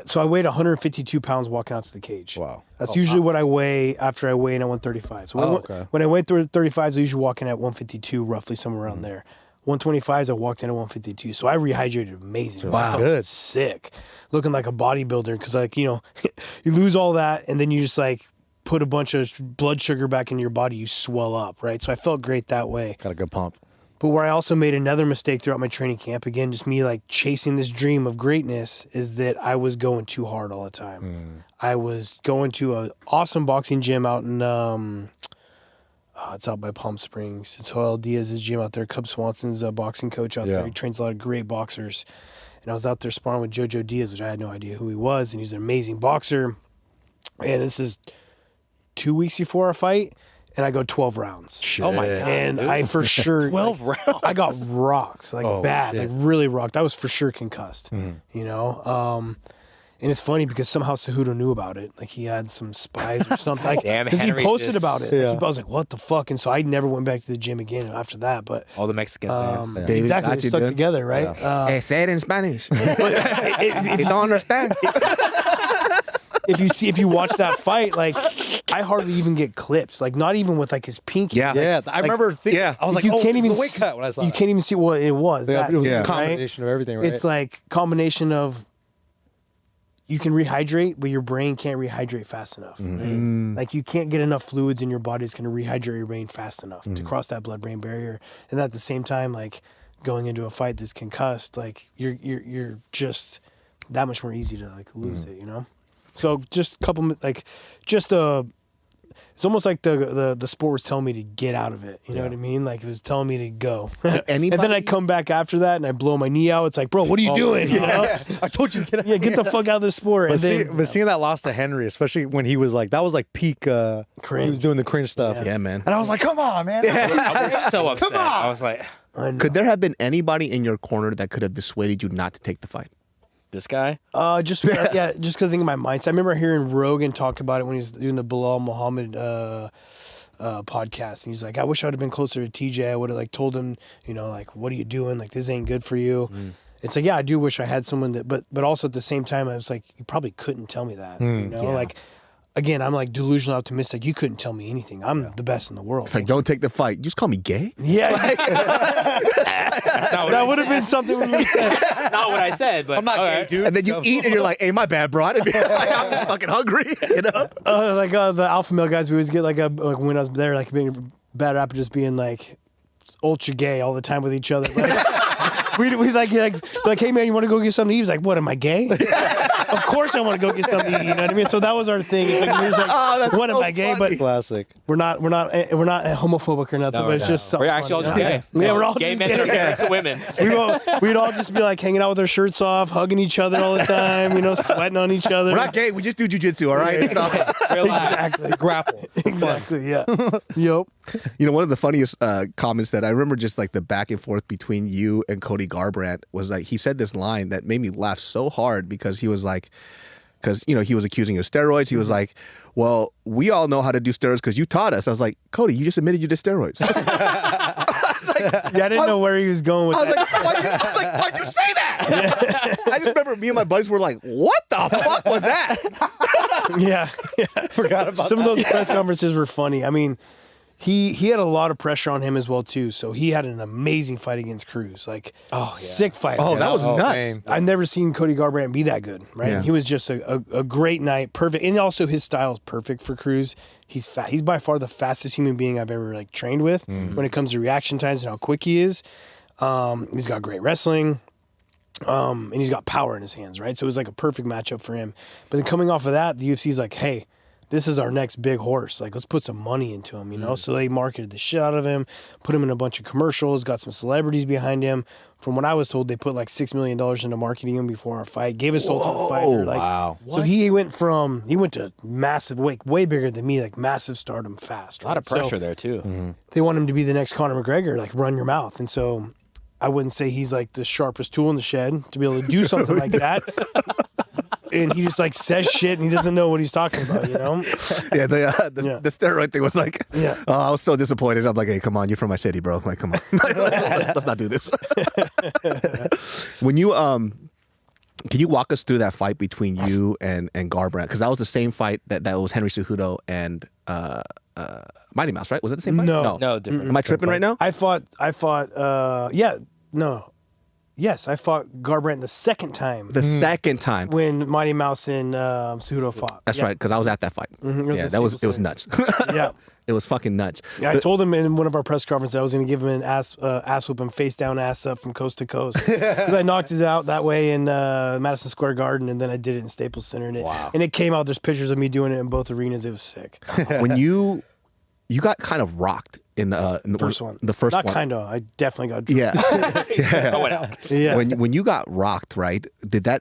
So I weighed 152 pounds walking out to the cage. Wow. That's usually what I weigh after I weigh in at 135. So when I weighed through 35s, I usually walk in at 152, roughly somewhere around there. 125s, I walked in at 152. So I rehydrated amazing. Wow. Good. Sick. Looking like a bodybuilder because, like, you know, you lose all that and then you just, like, put a bunch of blood sugar back in your body, you swell up, right? So I felt great that way. Got a good pump. But where I also made another mistake throughout my training camp, again, just me like chasing this dream of greatness, is that I was going too hard all the time. I was going to an awesome boxing gym out in, it's out by Palm Springs. It's Joel Diaz's gym out there. Cub Swanson's a boxing coach out there. He trains a lot of great boxers. And I was out there sparring with Jojo Diaz, which I had no idea who he was. And he's an amazing boxer. And this is 2 weeks before our fight. And I go 12 rounds. Shit. Oh my God. And I for sure 12 rounds. I got rocked, like bad, shit. like really rocked. I was for sure concussed. You know? And it's funny because somehow Cejudo knew about it. Like he had some spies or something. Like, Damn, because he Henry posted just- about it. Like, I was like, what the fuck? And so I never went back to the gym again after that. But All the Mexicans, man. exactly, got they you, stuck dude. together, right? Hey, say it in Spanish. If You don't understand. if you watch that fight, like I hardly even get clips. Like not even with like his pinky. Yeah. Yeah, I remember thinking, yeah. I was like, you oh, can't it's even the weight cut when I saw you it. can't even see what it was. Yeah, that, it was Yeah. a combination of everything, right? It's like combination of you can rehydrate, but your brain can't rehydrate fast enough. Right? Like you can't get enough fluids in your body that's going to rehydrate your brain fast enough to cross that blood-brain barrier. And at the same time, like going into a fight that's concussed, like you're just that much more easy to like lose it, you know. So just a couple like just it's almost like the sport was telling me to get out of it. You know what I mean? Like it was telling me to go. And then I come back after that and I blow my knee out. It's like, bro, what are you doing? You know? I told you to get out. Yeah, get the fuck out of this sport. But seeing that loss to Henry, especially when he was like, that was like peak. Cringe. He was doing the cringe stuff. Yeah, man. And I was like, come on, man. I was so upset. I was like, Could there have been anybody in your corner that could have dissuaded you not to take the fight? this guy? Just because I think of my mindset. I remember hearing Rogan talk about it when he was doing the Bilal Muhammad podcast, and he's like, I wish I would have been closer to TJ. I would have like told him, you know, like, what are you doing? Like, this ain't good for you. It's like, yeah, I do wish I had someone that, but also at the same time, I was like, you probably couldn't tell me that. You know, like, again, I'm like delusional optimistic. You couldn't tell me anything. I'm the best in the world. It's like, don't take the fight. You just call me gay? Yeah. That would have been something when you said. Not what I said, but I'm not gay, dude. And then you eat and you're like, hey, my bad, bro. I'm just fucking hungry, you know? The alpha male guys, we always get like when I was there, like being a bad rapper, just being like ultra gay all the time with each other. Like, we like, hey man, you want to go get something to eat? He was like, what, am I gay? Of course I want to go get something to eat. You know what I mean? So that was our thing. It's like, we was like, what am I gay? But Classic. we're not homophobic or nothing. No, but it's just so we're actually all just funny. gay. Yeah, we're all gay just men gay. that are married to women. We'd all just be like hanging out with our shirts off, hugging each other all the time, you know, sweating on each other. We're not gay. We just do jujitsu, all right? Exactly. Grapple. Exactly. Yeah. Yep. You know, one of the funniest comments that I remember, just like the back and forth between you and Cody Garbrandt, was like, he said this line that made me laugh so hard because he was like, because, you know, he was accusing you of steroids. He was like, well, we all know how to do steroids because you taught us. I was like, Cody, you just admitted you did steroids. Yeah, I didn't know where he was going with that. Why'd you say that? I just remember me and my buddies were like, what the fuck was that? Yeah. Forgot about Some of those press conferences were funny. I mean, he had a lot of pressure on him as well too. So he had an amazing fight against Cruz, like sick fight. Oh, that was nuts. Man. I've never seen Cody Garbrandt be that good, right? Yeah. He was just a great night, perfect, and also his style is perfect for Cruz. He's fast. He's by far the fastest human being I've ever like trained with when it comes to reaction times and how quick he is. He's got great wrestling. And he's got power in his hands, right? So it was like a perfect matchup for him. But then coming off of that, the UFC's like, hey, this is our next big horse. Like, let's put some money into him, you know? So they marketed the shit out of him, put him in a bunch of commercials, got some celebrities behind him. From what I was told, they put like $6 million into marketing him before our fight, gave us the ultimate fighter. Like, wow. So he went to massive, way bigger than me, like massive stardom fast. A lot of pressure there, too. They want him to be the next Conor McGregor, like run your mouth. And so I wouldn't say he's like the sharpest tool in the shed to be able to do something like that. And he just like says shit and he doesn't know what he's talking about, you know? Yeah, the steroid thing was like, Yeah. I was so disappointed. I'm like, hey, come on, you're from my city, bro. Like, come on, let's not do this. When you can you walk us through that fight between you and Garbrandt? Because that was the same fight that was Henry Cejudo and Mighty Mouse, right? Was it the same fight? No, different. Am I tripping right now? I fought Yes, I fought Garbrandt the second time. The second time. When Mighty Mouse and Cejudo fought. That's right, because I was at that fight. Yeah, it was nuts. Yeah. It was fucking nuts. Yeah, I told him in one of our press conferences I was going to give him an ass whooping, face down, ass up from coast to coast. Because I knocked it out that way in Madison Square Garden, and then I did it in Staples Center. And it came out, there's pictures of me doing it in both arenas. It was sick. When you got kind of rocked in the first one. The first Not one. kind of. I definitely got drunk. Yeah. Going out. Yeah. When you got rocked, right?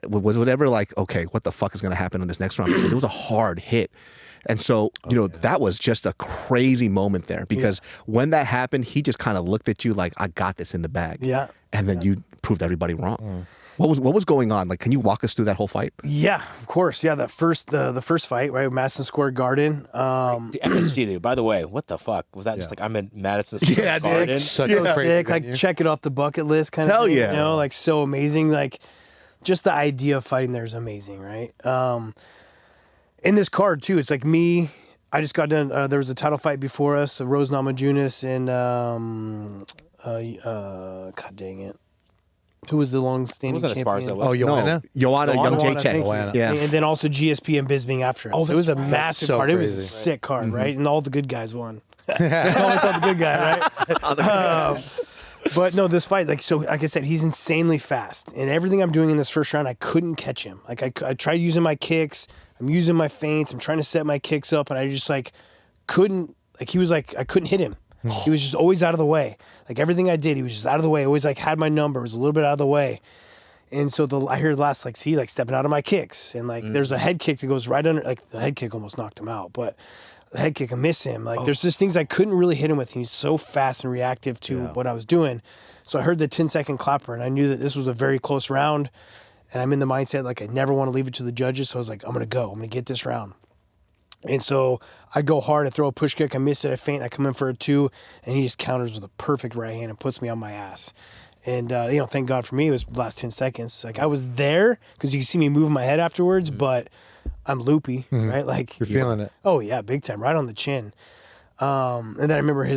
Was it ever like, okay, what the fuck is going to happen in this next round? Because it was a hard hit. And so, that was just a crazy moment there because when that happened, he just kind of looked at you like, I got this in the bag. Yeah. And then you proved everybody wrong. What was going on? Like, can you walk us through that whole fight? Yeah, of course. Yeah, the first fight, right, Madison Square Garden. The MSG, dude. By the way, what the fuck was that? Just like I'm in Madison Square Garden. Such So a crazy sick. venue. Like, check it off the bucket list kind of Hell thing. yeah. You know, like so amazing. Like, just the idea of fighting there is amazing, right? In this card too, it's like me. I just got done. There was a title fight before us, Rose Namajunas and God dang it. Who was the long-standing Wasn't a champion? Sparsa, Oh, Joanna? Joanna, young Joanna, J-Check. thank you. Yeah. And then also GSP and Bisping after us. Oh, So it was a that's right. massive That's so card. It was a crazy. sick card, right? And all the good guys won. Call myself the good guy, right? But no, this fight, like I said, he's insanely fast. And everything I'm doing in this first round, I couldn't catch him. Like I tried using my kicks. I'm using my feints. I'm trying to set my kicks up. And I just like couldn't, like he was like, I couldn't hit him. He was just always out of the way. Like everything I did, he was just out of the way. Always like had my number. Was a little bit out of the way. And so I hear the last, like, see, like stepping out of my kicks. And like, there's a head kick that goes right under, like the head kick almost knocked him out, but the head kick, I miss him. Like there's just things I couldn't really hit him with. He's so fast and reactive to what I was doing. So I heard the 10-second clapper and I knew that this was a very close round. And I'm in the mindset, like, I never want to leave it to the judges. So I was like, I'm going to go. I'm going to get this round. And so I go hard. I throw a push kick. I miss it. I feint. I come in for a 2. And he just counters with a perfect right hand and puts me on my ass. And, thank God for me, it was the last 10 seconds. Like, I was there because you can see me moving my head afterwards, but I'm loopy, right? Like, You're feeling it. Oh, yeah, big time, right on the chin. And then I remember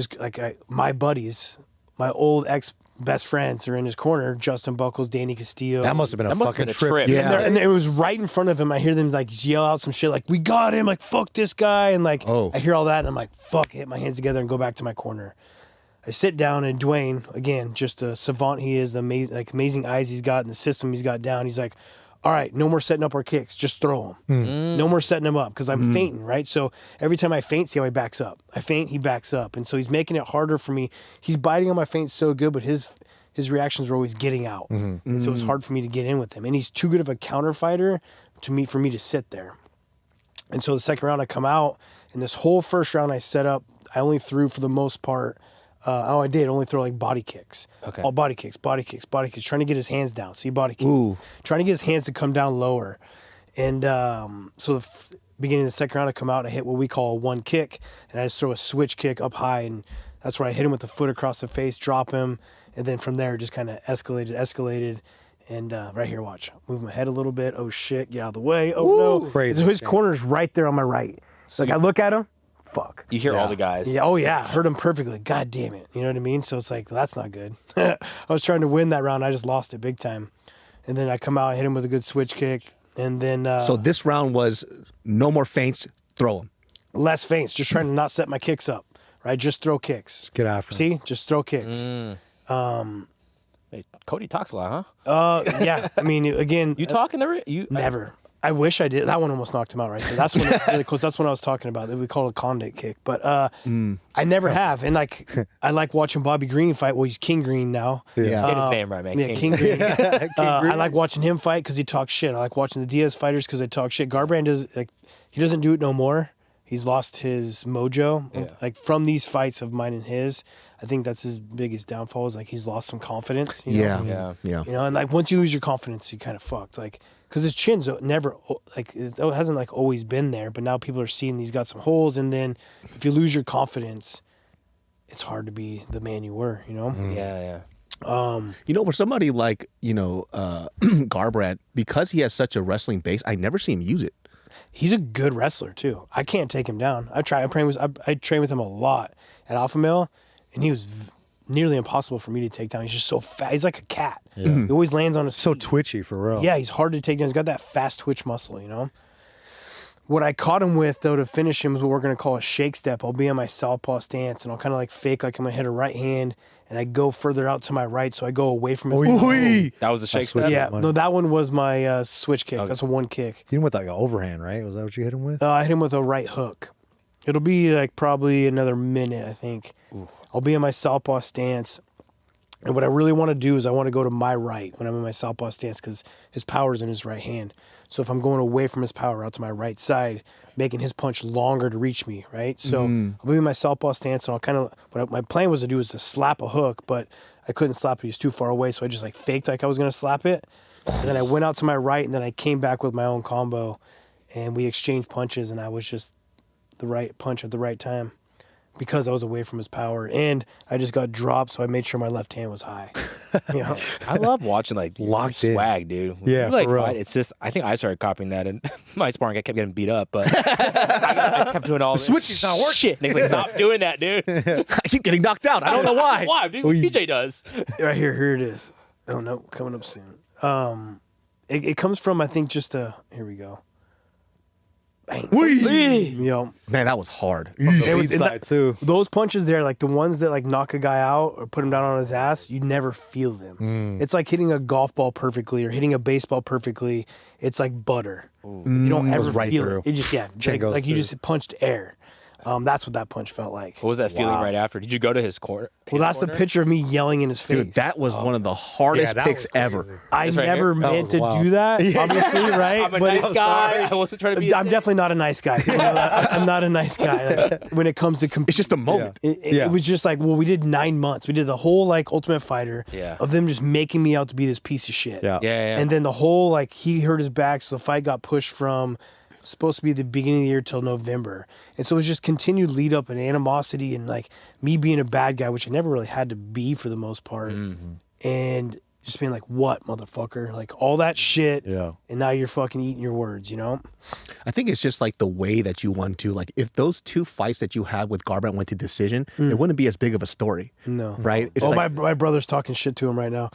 my buddies, my old ex-best friends are in his corner, Justin Buckles, Danny Castillo. That must have been a fucking trip. Yeah. And it was right in front of him. I hear them like yell out some shit like, we got him, like, fuck this guy. And like, I hear all that and I'm like, fuck, hit my hands together and go back to my corner. I sit down and Dwayne, again, just a savant he is, the amazing eyes he's got and the system he's got down. He's like, all right, no more setting up our kicks. Just throw them. No more setting them up because I'm feinting, right? So every time I feint, see how he backs up. I feint, he backs up. And so he's making it harder for me. He's biting on my feints so good, but his reactions are always getting out. And so it's hard for me to get in with him. And he's too good of a counter fighter for me to sit there. And so the second round I come out, and this whole first round I set up, I only threw for the most part, I did only throw like body kicks. Okay. All body kicks, trying to get his hands down. See, body kick. Trying to get his hands to come down lower. And so the beginning of the second round, I come out and I hit what we call a one kick. And I just throw a switch kick up high. And that's where I hit him with the foot across the face, drop him. And then from there, just kind of escalated. And right here, watch. Move my head a little bit. Oh, shit. Get out of the way. Oh, no. Crazy. So his corner's right there on my right. So like I look at him. Fuck. You hear all the guys. Yeah. Oh, yeah. Heard him perfectly. God damn it. You know what I mean? So it's like, that's not good. I was trying to win that round. I just lost it big time. And then I come out, hit him with a good switch kick. And then. So this round was no more feints, throw them. Less feints. Just trying to not set my kicks up, right? Just throw kicks. Just get after him. See? Just throw kicks. Hey, Cody talks a lot, huh? Yeah. I mean, again. You talk in the ring? Never. I wish I did. That one almost knocked him out right there. That's when it was really close. That's when I was talking about that we call it a convict kick. But I never have. And like I like watching Bobby Green fight. Well, he's King Green now. Yeah. Get his name right, man. Yeah, King Green. I like watching him fight because he talks shit. I like watching the Diaz fighters because they talk shit. Garbrandt he doesn't do it no more. He's lost his mojo. Yeah. Like from these fights of mine and his, I think that's his biggest downfall is like he's lost some confidence. You know? Yeah. You know, and like once you lose your confidence, you kind of fucked. Like, because his chin's never, like, it hasn't like always been there, but now people are seeing he's got some holes. And then if you lose your confidence, it's hard to be the man you were, you know? Yeah. You know, for somebody like, Garbrandt, because he has such a wrestling base, I never see him use it. He's a good wrestler too. I can't take him down. I train with him a lot at Alpha Male, and he was nearly impossible for me to take down. He's just so fast. He's like a cat. Yeah. He always lands on his So feet. twitchy for real. Yeah, he's hard to take down. He's got that fast twitch muscle, you know? What I caught him with, though, to finish him is what we're going to call a shake step. I'll be on my southpaw stance, and I'll kind of like fake like I'm going to hit a right hand, and I go further out to my right, so I go away from his That was a shake switch. step? Yeah, no, that one was my switch kick. That's a one kick. You hit him with like an overhand, right? Was that what you hit him with? I hit him with a right hook. It'll be like probably another minute, I think. I'll be in my southpaw stance. And what I really want to do is I want to go to my right when I'm in my southpaw stance because his power's in his right hand. So if I'm going away from his power out to my right side, making his punch longer to reach me, right? So I'll be in my southpaw stance, and I'll kind of, my plan was to do is to slap a hook, but I couldn't slap it. He was too far away, so I just like faked like I was going to slap it. And then I went out to my right, and then I came back with my own combo, and we exchanged punches, and I was just the right punch at the right time because I was away from his power. And I just got dropped, so I made sure my left hand was high. You know? I love watching like Locked your in. swag, dude. When Yeah, you, like for real. fight, it's just I think I started copying that in my sparring. I kept getting beat up, but I kept doing all this. switch is not working. Shit. Nick's like, stop doing that, dude. I keep getting knocked out. I don't know why. Why, dude? What TJ does. Right here it is. Oh no, coming up soon. It comes from, I think, just here we go. Bang. Yo, Man, that was hard. it was- Side too. those punches there, like the ones that like knock a guy out or put him down on his ass, you never feel them. It's like hitting a golf ball perfectly or hitting a baseball perfectly. It's like butter. You don't ever Goes right feel through. it. It just goes like you through. just punched air. That's what that punch felt like. What was that feeling right after? Did you go to his corner? Well, that's the picture of me yelling in his face. Dude, that was one of the hardest that picks was crazy. ever. I This right never here? meant was to wild. do that, obviously, right? I'm a But nice guy. I wasn't trying to be. I'm definitely not a nice guy. People know that. I'm not a nice guy like, when it comes to competing. It's just a moment. It was just like, well, we did 9 months. We did the whole like Ultimate Fighter of them just making me out to be this piece of shit. Yeah. And then the whole like he hurt his back, so the fight got pushed from supposed to be the beginning of the year till November. And so it was just continued lead up and animosity and like me being a bad guy, which I never really had to be for the most part. And just being like, what, motherfucker? Like all that shit. Yeah. And now you're fucking eating your words, you know? I think it's just like the way that you won to. Like if those two fights that you had with Garbrandt went to decision, it wouldn't be as big of a story. No. Right? It's Oh, like, my brother's talking shit to him right now.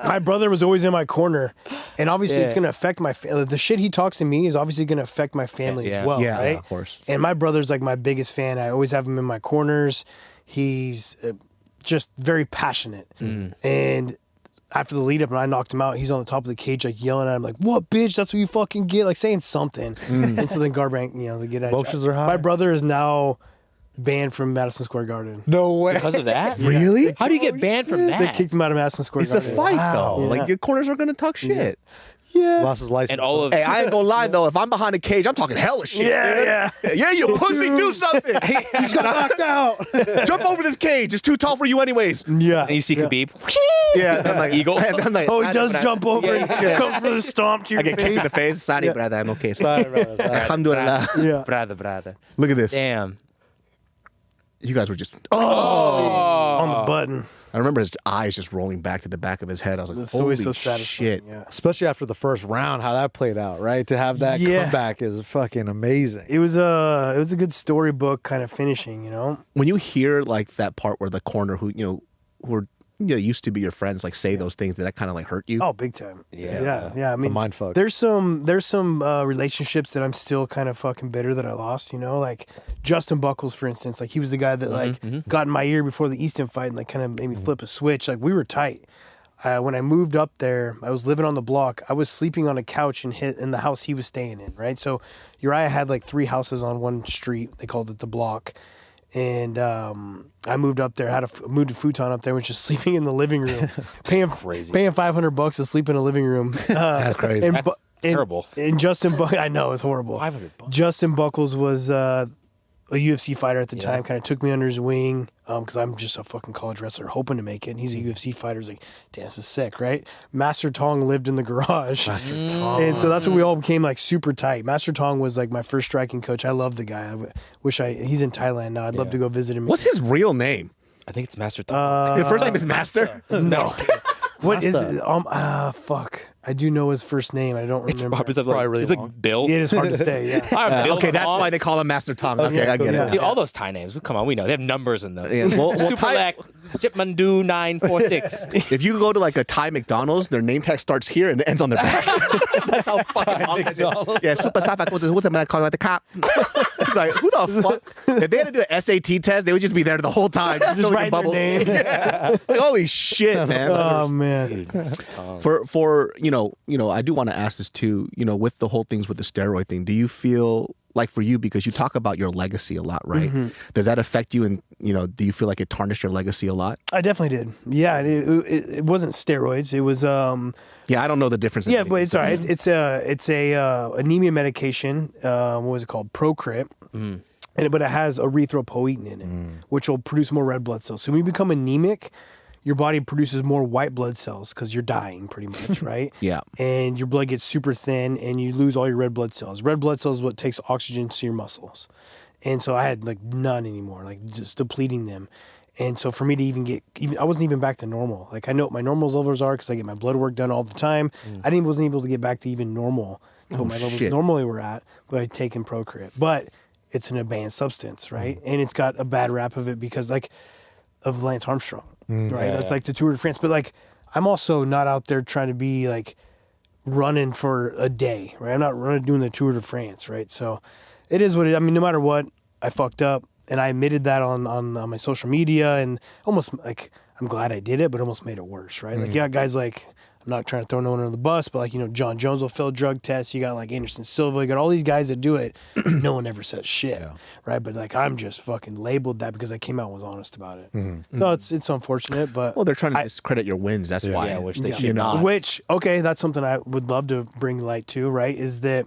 My brother was always in my corner, and obviously it's going to affect my family. The shit he talks to me is obviously going to affect my family as well, Yeah, right? of course. And my brother's like my biggest fan. I always have him in my corners. He's just very passionate. And after the lead up and I knocked him out, he's on the top of the cage like yelling at him like, "What, bitch? That's what you fucking get!" Like saying something. And so then Garbrandt, they get at Emotions are high. My brother is now banned from Madison Square Garden. No way. Because of that? Really? How do you get banned from that? They kicked him out of Madison Square It's a Garden. fight though. Yeah. Like your corners are gonna talk shit. Lost his license. And all of Hey, I ain't gonna lie though. If I'm behind a cage, I'm talking hella shit. Yeah, dude. Yeah, you pussy, do something. you just got knocked out. Jump over this cage. It's too tall for you, anyways. yeah. and you see Khabib. Yeah, that's like Eagle. I'm like, Oh, he I does know, jump over and come for the stomp to I your get kicked in face. the face. Sorry, brother. I'm okay. Sorry, brother, sorry. Alhamdulillah. Yeah. Brother. Look at this. Damn. You guys were just. On the button. I remember his eyes just rolling back to the back of his head. I was like, It's holy always so satisfying. shit. Yeah. Especially after the first round, how that played out, right? To have that Yeah. comeback is fucking amazing. It was a good storybook kind of finishing, When you hear like that part where the corner who are used to be your friends like say those things, that kind of like hurt you. Oh, big time. Yeah. I mean, mind fuck. There's some relationships that I'm still kind of fucking bitter that I lost. Like Justin Buckles, for instance. Like he was the guy that like got in my ear before the Easton fight and like kind of made me flip a switch. Like we were tight. when I moved up there, I was living on the block. I was sleeping on a couch in the house he was staying in, right? So Uriah had like 3 houses on one street. They called it the block. And I moved up there, moved a futon up there, was just sleeping in the living room, paying $500 to sleep in a living room. That's crazy. That's terrible. And Justin, I know, it's horrible. $500. Justin Buckles was a UFC fighter at the time, kind of took me under his wing because I'm just a fucking college wrestler hoping to make it. And he's a UFC fighter. He's like, damn, this is sick, right? Master Tong lived in the garage. Master Tong. And so that's when we all became like super tight. Master Tong was like my first striking coach. I love the guy. He's in Thailand now. I'd love to go visit him. What's his real name? I think it's Master Tong. His first name is Master? No. What is it? Fuck. I do know his first name. I don't remember. It's probably really long. Like Bill. Yeah, it's hard to say. Yeah. Okay, that's why they call him Master Tong. Okay, I get it. Dude, all those Thai names, come on, we know they have numbers in them. Yeah, well, Superlek, Jipmandu 946. If you go to like a Thai McDonald's, their name tag starts here and it ends on their back. That's how fucking long that is. Yeah, super Safa goes to what's the man called like the cop. It's like, who the fuck? If they had to do an SAT test, they would just be there the whole time, just write their name. Yeah. Like, holy shit, man. Oh man. For you know, I do want to ask this too. You know, with the whole things with the steroid thing, do you feel like for you, because you talk about your legacy a lot, right? Mm-hmm. Does that affect you? And do you feel like it tarnished your legacy a lot? I definitely did. Yeah, it wasn't steroids. It was. Yeah, I don't know the difference. Yeah, but it's all right. It's a anemia medication. What was it called? Procrit. Mm. But it has erythropoietin in it, which will produce more red blood cells. So when you become anemic, your body produces more white blood cells because you're dying pretty much, right? Yeah. And your blood gets super thin and you lose all your red blood cells. Red blood cells is what takes oxygen to your muscles. And so I had like none anymore, like just depleting them. And so for me to even I wasn't even back to normal. Like I know what my normal levels are because I get my blood work done all the time. Wasn't able to get back to even normal to what my levels normally were at, but I'd taken Procrit. But it's an advanced substance, right? And it's got a bad rap of it because of Lance Armstrong. Right, that's like the Tour de France. But like, I'm also not out there trying to be like running for a day, right? I'm not doing the Tour de France, right? So it is what it. I mean, no matter what, I fucked up, and I admitted that on my social media, and almost like I'm glad I did it, but almost made it worse, right? Like, guys like. I'm not trying to throw no one under the bus, but like, John Jones will fail drug tests. You got like Anderson Silva. You got all these guys that do it. No one ever says shit, right? But like, I'm just fucking labeled that because I came out and was honest about it. So it's unfortunate, but they're trying to discredit your wins. That's why. I wish they should not. Which that's something I would love to bring light to, right? Is that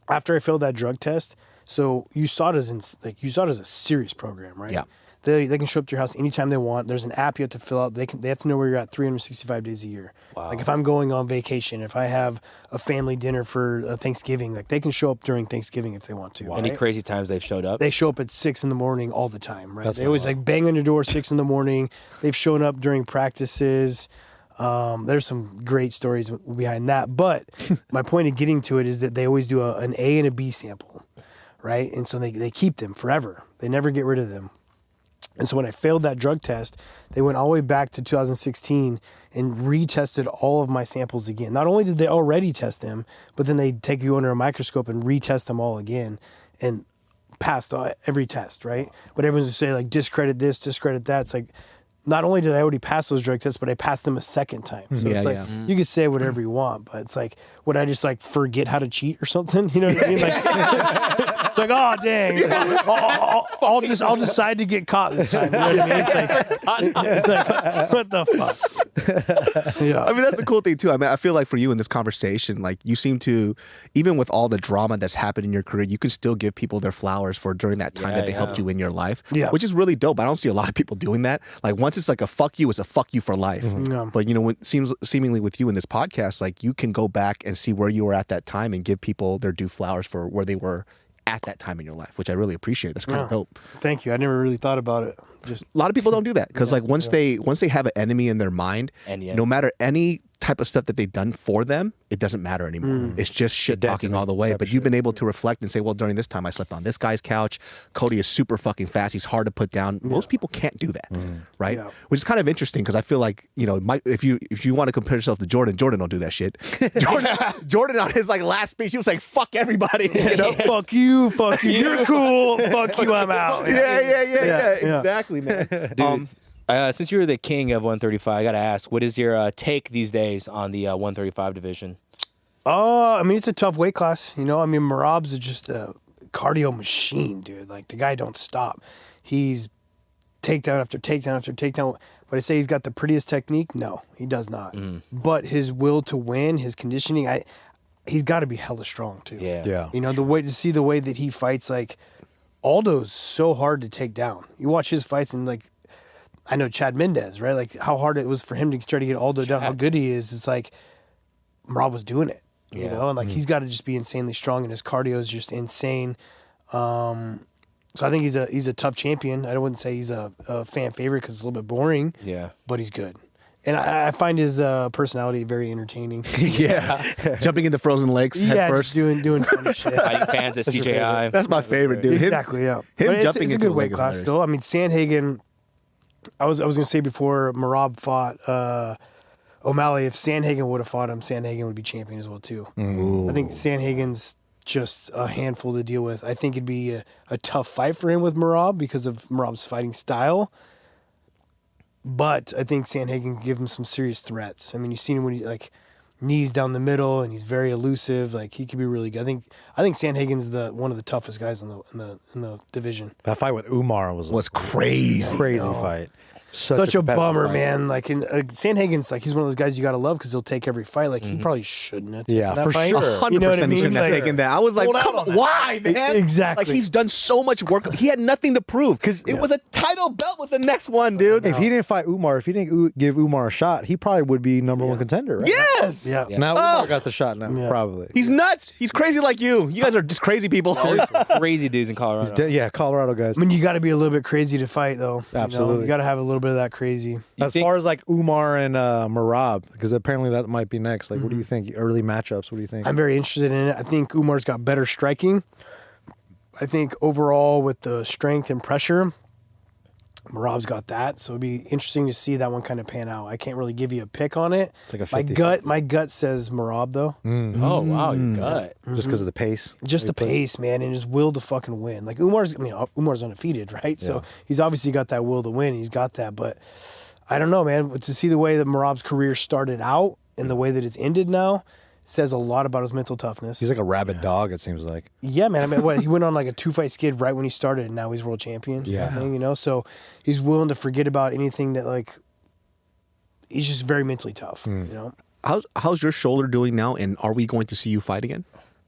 after I failed that drug test, so you saw it as a serious program, right? Yeah. They can show up to your house anytime they want. There's an app you have to fill out. They have to know where you're at 365 days a year. Wow. Like if I'm going on vacation, if I have a family dinner for Thanksgiving, like they can show up during Thanksgiving if they want to. Wow. Any crazy times they've showed up? They show up at 6 a.m. all the time, right? They always like bang on your door 6 a.m. They've shown up during practices. There's some great stories behind that. But my point of getting to it is that they always do an A and a B sample, right? And so they keep them forever. They never get rid of them. And so when I failed that drug test, they went all the way back to 2016 and retested all of my samples again. Not only did they already test them, but then they take you under a microscope and retest them all again and passed every test, right? But everyone's just say like, discredit this, discredit that. It's like, not only did I already pass those drug tests, but I passed them a second time. So it's like, you can say whatever you want, but it's like, would I just like forget how to cheat or something? You know what I mean? Like, it's like, oh dang, I'll decide to get caught this time. You know what I mean? It's like what the fuck? Yeah. I mean, that's the cool thing too. I mean, I feel like for you in this conversation, like you seem to, even with all the drama that's happened in your career, you can still give people their flowers for during that time that they helped you in your life, which is really dope. I don't see a lot of people doing that. Like once it's like a fuck you, it's a fuck you for life. But when it seems seemingly with you in this podcast, like you can go back and see where you were at that time and give people their due flowers for where they were at that time in your life, which I really appreciate. That's kind of dope. Thank you. I never really thought about it. Just a lot of people don't do that because like once they have an enemy in their mind, no matter any type of stuff that they've done for them, it doesn't matter anymore. It's just shit talking all the way. But you've been able to reflect and say, well, during this time I slept on this guy's couch. Cody is super fucking fast. He's hard to put down. Most people can't do that, right? Which is kind of interesting because I feel like, if you want to compare yourself to Jordan don't do that shit. Jordan on his like last speech, he was like, fuck everybody. Fuck you, you're cool, fuck you, I'm out. Yeah, exactly, man. Dude, Since you're the king of 135, I got to ask, what is your take these days on the 135 division? I mean, it's a tough weight class. You know, I mean, Merab's just a cardio machine, dude. Like, the guy don't stop. He's takedown after takedown after takedown. Would I say he's got the prettiest technique? No, he does not. But his will to win, his conditioning, he's got to be hella strong, too. Yeah. You know, the way that he fights, like, Aldo's so hard to take down. You watch his fights and, like, I know Chad Mendez, right? Like, how hard it was for him to try to get Aldo down, how good he is. It's like, Merab was doing it, you know? And, like, he's got to just be insanely strong, and his cardio is just insane. So I think he's a tough champion. I wouldn't say he's a fan favorite because it's a little bit boring. Yeah, but he's good, and I find his personality very entertaining. Jumping into frozen lakes head first, doing funny shit. Fighting fans at CJI. That's my favorite, dude. Exactly, yeah. Him but jumping it's a into good weight class still. I mean, Sandhagen. I was gonna say before Merab fought O'Malley, if Sanhegan would have fought him, Sanhegan would be champion as well too. I think Sanhagen's just a handful to deal with. I think it'd be a tough fight for him with Merab because of Merab's fighting style. But I think Sanhegan can give him some serious threats. I mean, you've seen him when he like knees down the middle and he's very elusive. Like, he could be really good. I think Sanhagen's one of the toughest guys in the division. That fight with Umar was crazy. Crazy fight. Such a bummer, man. Like, Sanhagen's like, he's one of those guys you got to love because he'll take every fight. Like, he probably shouldn't have taken that fight. 100% You know what I he mean? shouldn't have taken that. I was like, come on, why, man? Exactly. Like, he's done so much work. He had nothing to prove because it was a title belt was the next one, dude. If he didn't fight Umar, if he didn't give Umar a shot, he probably would be number one contender, right? Yes. Yeah. Now Umar got the shot now, probably. He's nuts. He's crazy like you. You guys are just crazy people. Crazy dudes in Colorado. Colorado guys. I mean, you got to be a little bit crazy to fight, though. Absolutely. You got to have a little bit of that crazy. As far as like Umar and Merab, because apparently that might be next. Like, what do you think? Early matchups, what do you think? I'm very interested in it. I think Umar's got better striking. I think overall with the strength and pressure, Merab's got that. So it'd be interesting to see that one kind of pan out. I can't really give you a pick on it. It's like a my gut says Merab though. Oh wow, your gut. Just because of the pace. Just the pace, man, and his will to fucking win. Like Umar's undefeated, right? So he's obviously got that will to win. He's got that, but I don't know, man. To see the way that Merab's career started out and the way that it's ended now says a lot about his mental toughness. He's like a rabid dog, it seems like. Yeah, man. I mean, he went on like a 2-fight skid right when he started, and now he's world champion. Yeah. You know, so he's willing to forget about anything that, like, he's just very mentally tough, you know? How's your shoulder doing now, and are we going to see you fight again?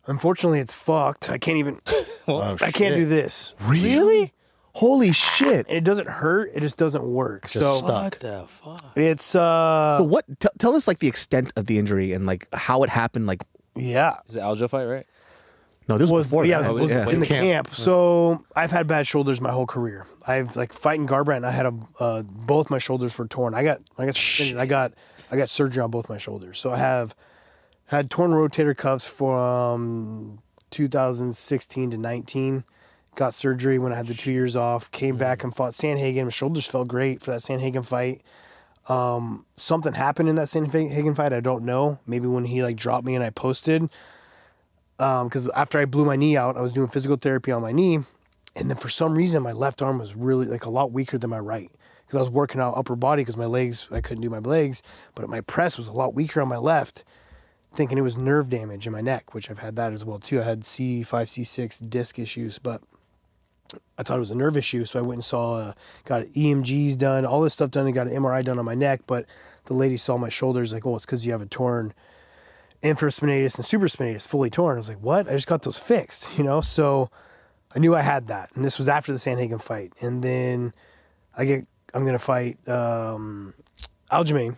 Unfortunately, it's fucked. I can't even, I can't shit. do this. Really? Holy shit. And it doesn't hurt. It just doesn't work. So stuck. What the fuck? it's, So what? Tell us like the extent of the injury and like how it happened. Like, yeah. Is the Aljo fight, right? no, this was before. Yeah, that. it was yeah. in the camp. So I've had bad shoulders my whole career. I've like fighting Garbrandt. I had both my shoulders were torn. I got suspended. I got surgery on both my shoulders. So I have had torn rotator cuffs from 2016 to 19. Got surgery when I had the 2 years off. Came back and fought Sanhegan. My shoulders felt great for that Sanhegan fight. Something happened in that Sanhegan fight. I don't know. Maybe when he like dropped me and I posted. Because after I blew my knee out, I was doing physical therapy on my knee. And then for some reason, my left arm was really like a lot weaker than my right. Because I was working out upper body because my legs, I couldn't do my legs. But my press was a lot weaker on my left. Thinking it was nerve damage in my neck, which I've had that as well too. I had C5, C6 disc issues, but I thought it was a nerve issue. So I went and saw, got EMGs done, all this stuff done, and got an MRI done on my neck. But the lady saw my shoulders like, oh, it's because you have a torn infraspinatus and supraspinatus fully torn. I was like, what? I just got those fixed, you know? So I knew I had that. And this was after the Sanhegan fight. And then I'm going to fight Aljamain.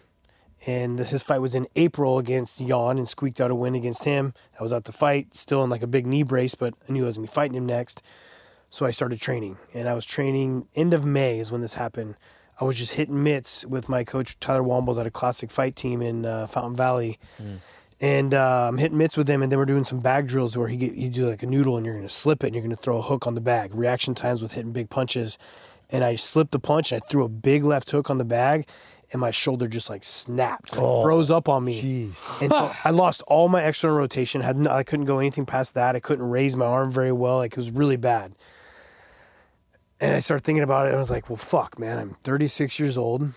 And his fight was in April against Jan and squeaked out a win against him. I was at the fight, still in like a big knee brace, but I knew I was going to be fighting him next. So I started training. And I was training end of May is when this happened. I was just hitting mitts with my coach, Tyler Wombles, at a classic fight team in Fountain Valley. And I'm hitting mitts with him, and then we're doing some bag drills where you do like a noodle, and you're going to slip it, and you're going to throw a hook on the bag. Reaction times with hitting big punches. And I slipped a punch, and I threw a big left hook on the bag, and my shoulder just like snapped, froze up on me. Jeez. And so I lost all my external rotation. I couldn't go anything past that. I couldn't raise my arm very well. Like, it was really bad. And I started thinking about it, and I was like, well, fuck, man. I'm 36 years old.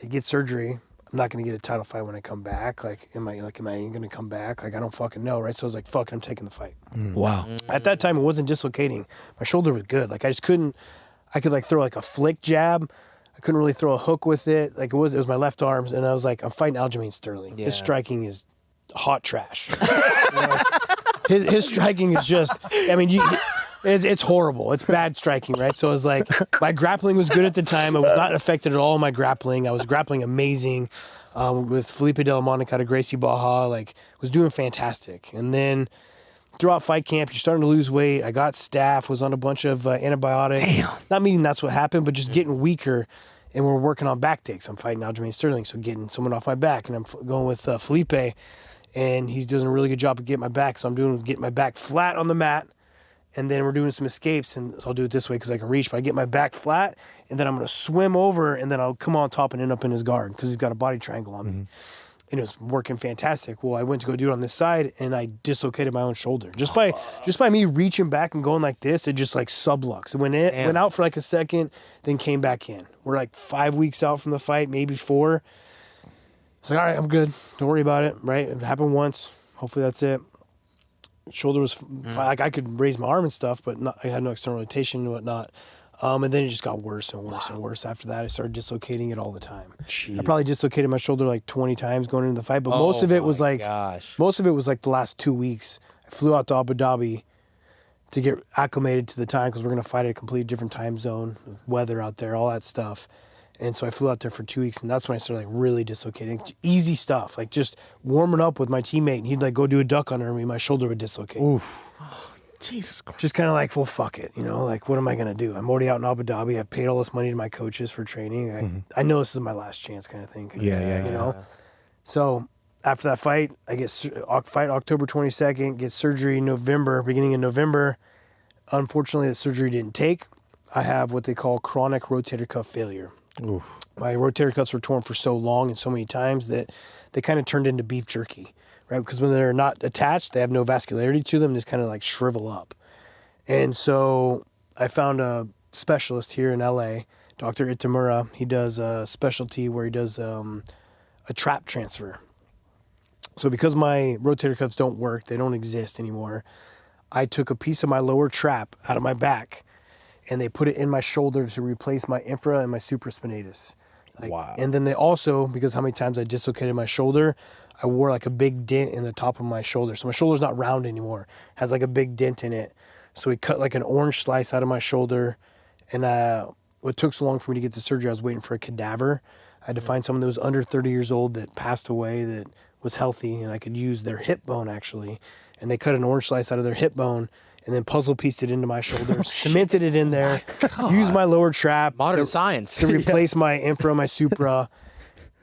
I get surgery. I'm not going to get a title fight when I come back. Like, am I going to come back? Like, I don't fucking know, right? So I was like, fuck it, I'm taking the fight. Wow. At that time, it wasn't dislocating. My shoulder was good. Like, I just couldn't, I could, like, throw, like, a flick jab. I couldn't really throw a hook with it. Like, it was my left arm, and I was like, I'm fighting Aljamain Sterling. His striking is hot trash. His striking is just, I mean, it's horrible. It's bad striking, right? So it was like, my grappling was good at the time. I was not affected at all in my grappling. I was grappling amazing with Felipe de la Monica to Gracie Baja. Like, was doing fantastic. And then throughout fight camp, you're starting to lose weight. I got staph, was on a bunch of antibiotics. Damn. Not meaning that's what happened, but just getting weaker. And we're working on back takes. I'm fighting Aljamain Sterling, so getting someone off my back. And I'm going with Felipe, and he's doing a really good job of getting my back. So I'm getting my back flat on the mat. And then we're doing some escapes, and so I'll do it this way because I can reach. But I get my back flat, and then I'm going to swim over, and then I'll come on top and end up in his guard because he's got a body triangle on me. And it was working fantastic. Well, I went to go do it on this side, and I dislocated my own shoulder. Just by me reaching back and going like this, it just like sublux. It went out for like a second, then came back in. We're like 5 weeks out from the fight, maybe 4. It's like, all right, I'm good. Don't worry about it, right? It happened once. Hopefully that's it. Shoulder was like I could raise my arm and stuff, but I had no external rotation and whatnot. And then it just got worse and worse and worse. After that, I started dislocating it all the time. Jeez. I probably dislocated my shoulder like 20 times going into the fight, but most of it was like the last 2 weeks. I flew out to Abu Dhabi to get acclimated to the time because we're going to fight at a completely different time zone, weather out there, all that stuff. And so I flew out there for 2 weeks, and that's when I started like really dislocating. Easy stuff, like just warming up with my teammate, and he'd like go do a duck under me, my shoulder would dislocate. Oof. Oh, Jesus Christ. Just kind of like, well, fuck it, like what am I gonna do? I'm already out in Abu Dhabi. I've paid all this money to my coaches for training. I know this is my last chance, kind of thing. You know. So after that fight, I get fight October 22nd, get surgery beginning in November. Unfortunately, the surgery didn't take. I have what they call chronic rotator cuff failure. Oof. My rotator cuffs were torn for so long and so many times that they kind of turned into beef jerky, right? Because when they're not attached, they have no vascularity to them, just kind of like shrivel up. And so I found a specialist here in LA, Dr. Itamura. He does a specialty where he does a trap transfer. So because my rotator cuffs don't work, they don't exist anymore, I took a piece of my lower trap out of my back, and they put it in my shoulder to replace my infra and my supraspinatus. Wow. And then they also, because how many times I dislocated my shoulder, I wore like a big dent in the top of my shoulder. So my shoulder's not round anymore. It has like a big dent in it. So we cut like an orange slice out of my shoulder. And what took so long for me to get the surgery, I was waiting for a cadaver. I had to find someone that was under 30 years old that passed away that was healthy, and I could use their hip bone actually. And they cut an orange slice out of their hip bone, and then puzzle pieced it into my shoulder, cemented it in there, used my lower trap. Modern science. To replace my infra, my supra,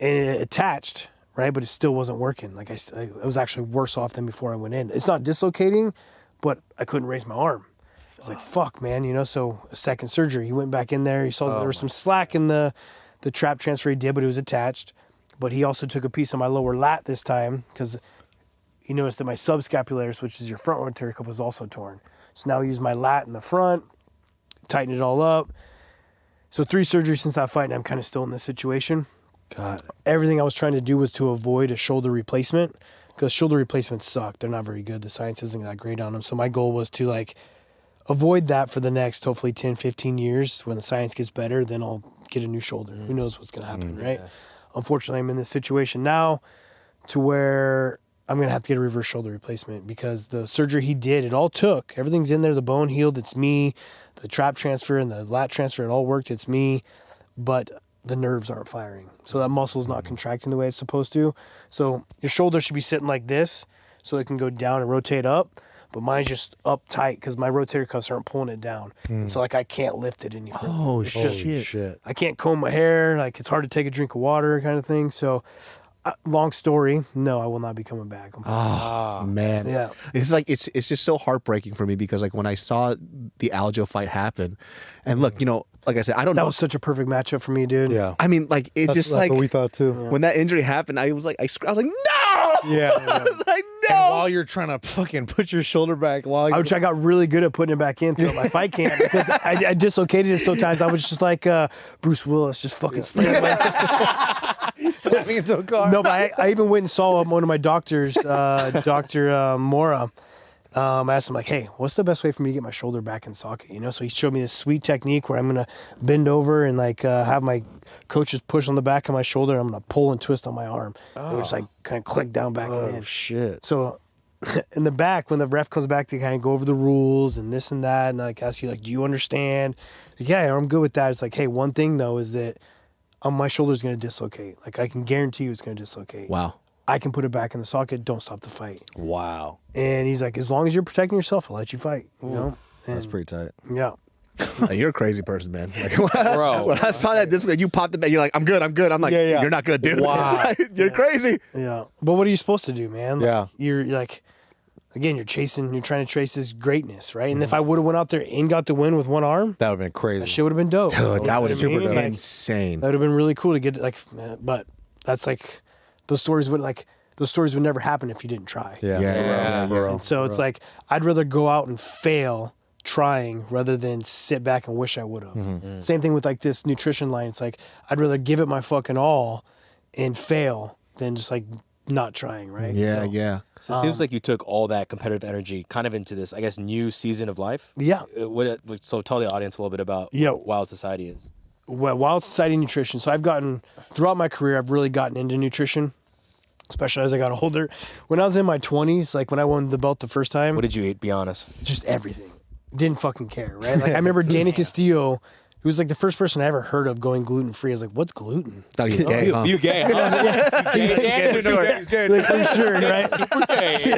and it attached, right? But it still wasn't working. Like I was actually worse off than before I went in. It's not dislocating, but I couldn't raise my arm. I was like, fuck, man, so a second surgery. He went back in there. He saw that there was some slack in the trap transfer he did, but it was attached. But he also took a piece of my lower lat this time because he noticed that my subscapularis, which is your front rotator cuff, was also torn. So now I use my lat in the front, tighten it all up. So 3 surgeries since that fight, and I'm kind of still in this situation. God. Everything I was trying to do was to avoid a shoulder replacement because shoulder replacements suck. They're not very good. The science isn't that great on them. So my goal was to like avoid that for the next, hopefully 10, 15 years. When the science gets better, then I'll get a new shoulder. Who knows what's going to happen, right? Yeah. Unfortunately, I'm in this situation now to where I'm going to have to get a reverse shoulder replacement because the surgery he did, it all took. Everything's in there. The bone healed. It's me. The trap transfer and the lat transfer, it all worked. It's me. But the nerves aren't firing. So that muscle's not contracting the way it's supposed to. So your shoulder should be sitting like this so it can go down and rotate up. But mine's just up tight because my rotator cuffs aren't pulling it down. So like I can't lift it any further. Oh, shit. I can't comb my hair. Like it's hard to take a drink of water kind of thing. So long story, no, I will not be coming back. Oh, man. Yeah. It's like, it's just so heartbreaking for me because like when I saw the Aljo fight happen, and look, like I said, I don't know. That was such a perfect matchup for me, dude. Yeah. I mean, like, that's what we thought too. When that injury happened, I was like, I was like, no! Yeah. I was like, no! while you're trying to fucking put your shoulder back, I got really good at putting it back in throughout my fight camp because I dislocated it so times. I was just like Bruce Willis, just fucking slamming into a car. No, but I even went and saw one of my doctors, Dr. Mora. I asked him, like, hey, what's the best way for me to get my shoulder back in socket? You know, so he showed me this sweet technique where I'm going to bend over and, like, have my coaches push on the back of my shoulder. And I'm going to pull and twist on my arm. It would just, like, kind of click down back and in. Oh, shit. So in the back, when the ref comes back, they kind of go over the rules and this and that. And, like, ask you, like, do you understand? Like, yeah, I'm good with that. It's like, hey, one thing, though, is that my shoulder's going to dislocate. Like, I can guarantee you it's going to dislocate. Wow. I can put it back in the socket. Don't stop the fight. Wow. And he's like, as long as you're protecting yourself, I'll let you fight. You know? And, That's pretty tight. Yeah. You're a crazy person, man. Like, Bro. when I saw that, you popped the bed. You're like, I'm good. I'm like, you're not good, dude. Wow. You're crazy. Yeah. But what are you supposed to do, man? Like, Yeah. You're like, again, you're trying to trace this greatness, right? And if I would have went out there and got the win with one arm, That would have been crazy. that shit would have been dope. Dude, that would have You know what I been mean? Like, insane. that would have been really cool to get, like, but that's like, those stories would never happen if you didn't try. Yeah. And so it's like, I'd rather go out and fail trying rather than sit back and wish I would have. Same thing with like this nutrition line. It's like, I'd rather give it my fucking all and fail than just like not trying, right? So it seems like you took all that competitive energy kind of into this, I guess, new season of life. Yeah. So tell the audience a little bit about what Wild Society is. Well, Wild Society Nutrition. So throughout my career, I've really gotten into nutrition, especially as I got older. When I was in my 20s, like when I won the belt the first time. What did you eat? Be honest. Just everything. Didn't fucking care, right? Like I remember Danny Castillo, who was like the first person I ever heard of going gluten-free. I was like, what's gluten? Thought you gay, huh? You gay, huh? He's gay. Like, for sure, right? Super gay.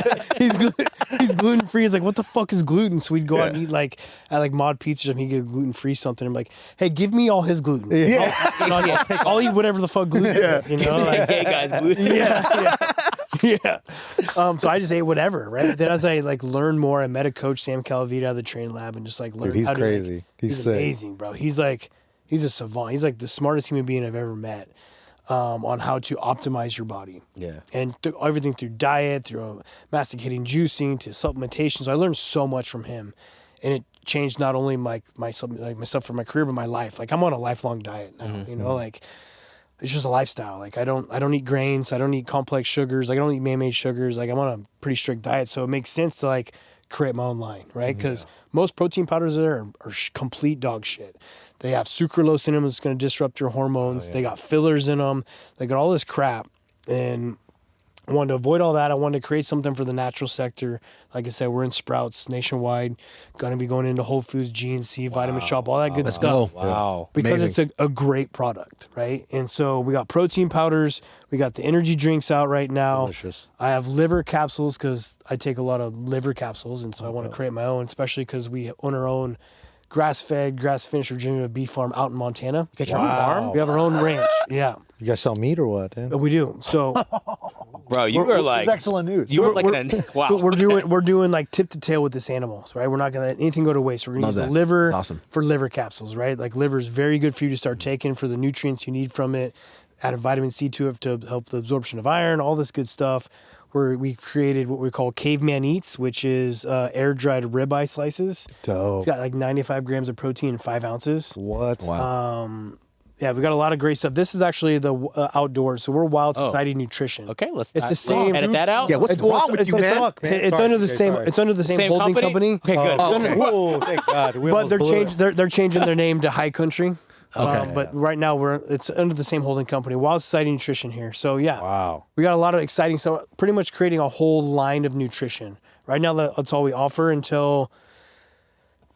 He's gluten-free. He's like, what the fuck is gluten? So we'd go out and eat like at like Mod Pizza and he'd get gluten-free something. I'm like, hey, give me all his gluten. I'll eat whatever the fuck gluten is, you know? Like, Gay guys gluten. Yeah. So I just ate whatever, right? Then as I like learned more, I met a coach, Sam Calavita, out of the train lab, and just like learned. Dude, he's how to, crazy. Like, He's he's sick. amazing, bro. He's a savant. He's like the smartest human being I've ever met on how to optimize your body. Yeah. And everything through diet, through masticating, juicing, to supplementation. So I learned so much from him, and it changed not only my stuff for my career, but my life. Like I'm on a lifelong diet now. You know, like. It's just a lifestyle. Like I don't eat grains. I don't eat complex sugars. Like I don't eat man-made sugars. Like I'm on a pretty strict diet. So it makes sense to like create my own line, right? Because most protein powders there are complete dog shit. They have sucralose in them. It's going to disrupt your hormones. They got fillers in them. They got all this crap. And I wanted to avoid all that. I wanted to create something for the natural sector. Like I said, we're in Sprouts nationwide. Going to be going into Whole Foods, GNC, Vitamin Shop, all that good stuff. Wow. Because Amazing. it's a great product, right? And so we got protein powders. We got the energy drinks out right now. Delicious. I have liver capsules because I take a lot of liver capsules. And so I want to create my own, especially because we own our own grass-fed, grass-finished regenerative beef farm out in Montana. You got your own farm? We have our own ranch. Yeah. You guys sell meat or what? Dude? We do. So Bro, you were like. It's excellent news. You were like wow. so we're doing like tip to tail with this animals, right? We're not gonna let anything go to waste. We're gonna Love use the that. liver That's awesome. for liver capsules, right? Like liver is very good for you to start taking for the nutrients you need from it. Add a vitamin C to it to help the absorption of iron, all this good stuff. We've created what we call Caveman Eats, which is air dried ribeye slices. Dope. It's got like 95 grams of protein in 5 ounces. What? Wow. Yeah, we got a lot of great stuff. This is actually the outdoors, so we're Wild Society Nutrition. Okay, let's. It's the same. Edit that out. Yeah, what's wrong with you, man? It's under the same. It's under the same holding company. Okay, good. Oh, thank God. We But almost blew it. they're changing their name to High Country. Okay. But right now it's under the same holding company, Wild Society Nutrition here. So yeah, Wow. we got a lot of exciting stuff. Pretty much creating a whole line of nutrition. Right now that's all we offer until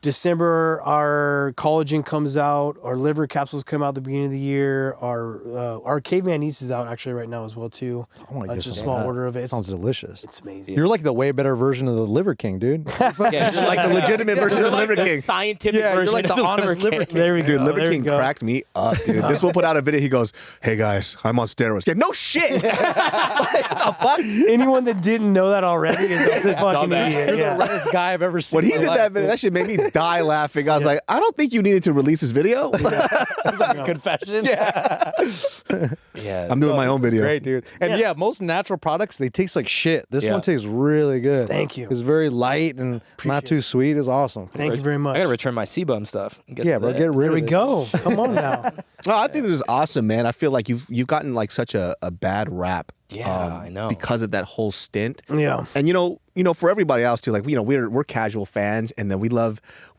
December. Our collagen comes out. Our liver capsules come out at the beginning of the year. Our Caveman Eats is out actually right now as well too. I want to get Just a some small of that. order of it. Sounds delicious. It's amazing. You're like the way better version of the Liver King, dude. Yeah, you're Like the legitimate version of Liver the King. scientific Yeah, you're version like the of the honest Liver King. There we go. Dude, Liver There we King go. cracked me up, dude. This will put out a video. He goes, "Hey guys, I'm on steroids." Yeah, no shit. What the fuck? Anyone that didn't know that already is a fucking Dumbass. idiot. You're Yeah. the reddest guy I've ever seen. When he in did my that life. video, that shit made me die laughing. I was like, I don't think you needed to release this video. It's like a confession. Yeah. Yeah. I'm doing my own video. Great, dude. And yeah, most natural products, they taste like shit. This one tastes really good. Thank you. It's very light and not too sweet. It's awesome. Thank you very much. I gotta return my CBum stuff. Yeah, bro, get rid There of we it. go. Come on now. No, I think this is awesome, man. I feel like you've gotten like such a bad rap. Yeah, I know. Because of that whole stint. Yeah. And you know, for everybody else too, like we're casual fans, and then we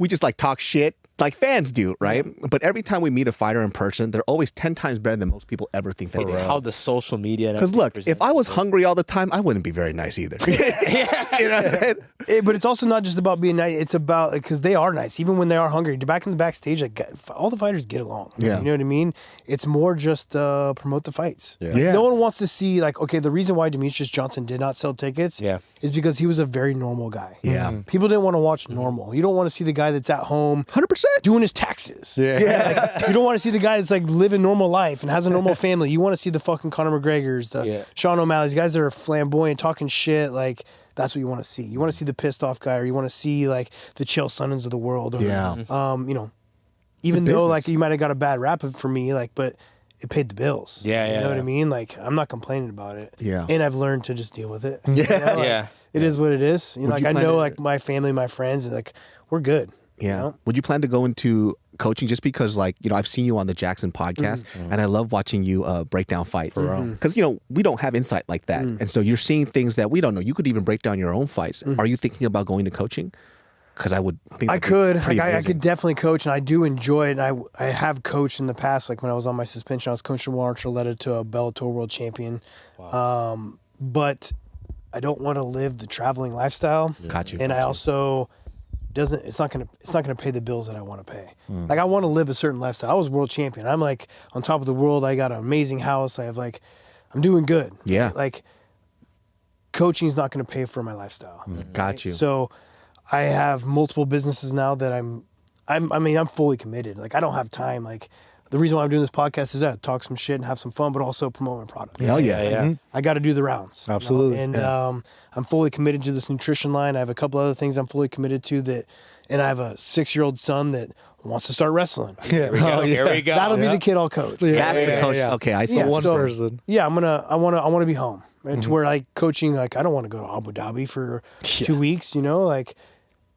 just like talk shit like fans do, right? But every time we meet a fighter in person, they're always 10 times better than most people ever think they It's are. how the social media. Because look, if I was hungry all the time, I wouldn't be very nice either. You know what I'm saying? But it's also not just about being nice. It's about, because they are nice, even when they are hungry. Back in the backstage, like all the fighters get along. Yeah. You know what I mean? It's more just promote the fights. Yeah. No one wants to see, like, okay, the reason why Demetrius Johnson did not sell tickets is because he was a very normal guy. Yeah. People didn't want to watch normal. You don't want to see the guy that's at home 100%. doing his taxes. Yeah. Like, you don't want to see the guy that's like living normal life and has a normal family. You want to see the fucking Conor McGregors, the Sean O'Malley's, guys that are flamboyant, talking shit. Like, that's what you want to see. You want to see the pissed off guy, or you want to see like the Chael Sonnens of the world. Or, you know, even though like you might have got a bad rap for me, like, but it paid the bills. You know what I mean? Like, I'm not complaining about it. Yeah. And I've learned to just deal with it. Yeah. You know, like, Yeah. It is what it is. You know, Would like, you I plan know to- like my family, my friends, and like, we're good. Yeah. You know? Would you plan to go into coaching just because, like, you know, I've seen you on the Jackson podcast and I love watching you break down fights. Because, you know, we don't have insight like that. And so you're seeing things that we don't know. You could even break down your own fights. Are you thinking about going to coaching? Because I would think I that'd be could. pretty Like, I amazing. could definitely coach, and I do enjoy it. And I have coached in the past. Like when I was on my suspension, I was coaching Mark Archuleta to a Bellator world champion. Wow. But I don't want to live the traveling lifestyle. Got you. And I also it's not gonna pay the bills that I want to pay. Like, I want to live a certain lifestyle. I was world champion. I'm like on top of the world. I got an amazing house. I have like, I'm doing good. Yeah. Like, coaching is not going to pay for my lifestyle. Got you. So I have multiple businesses now that I'm fully committed. Like, I don't have time. Like, the reason why I'm doing this podcast is that talk some shit and have some fun, but also promote my product. Hell yeah. I got to do the rounds. you know? Absolutely. And I'm fully committed to this nutrition line. I have a couple other things I'm fully committed to and I have a 6-year-old son that wants to start wrestling. Here we go. Here we go. That'll be the kid I'll coach. That's the coach. yeah. Okay, I see. Yeah, One so- person. Yeah, I want to be home. And to where, like, coaching, like, I don't want to go to Abu Dhabi for 2 weeks, you know? Like,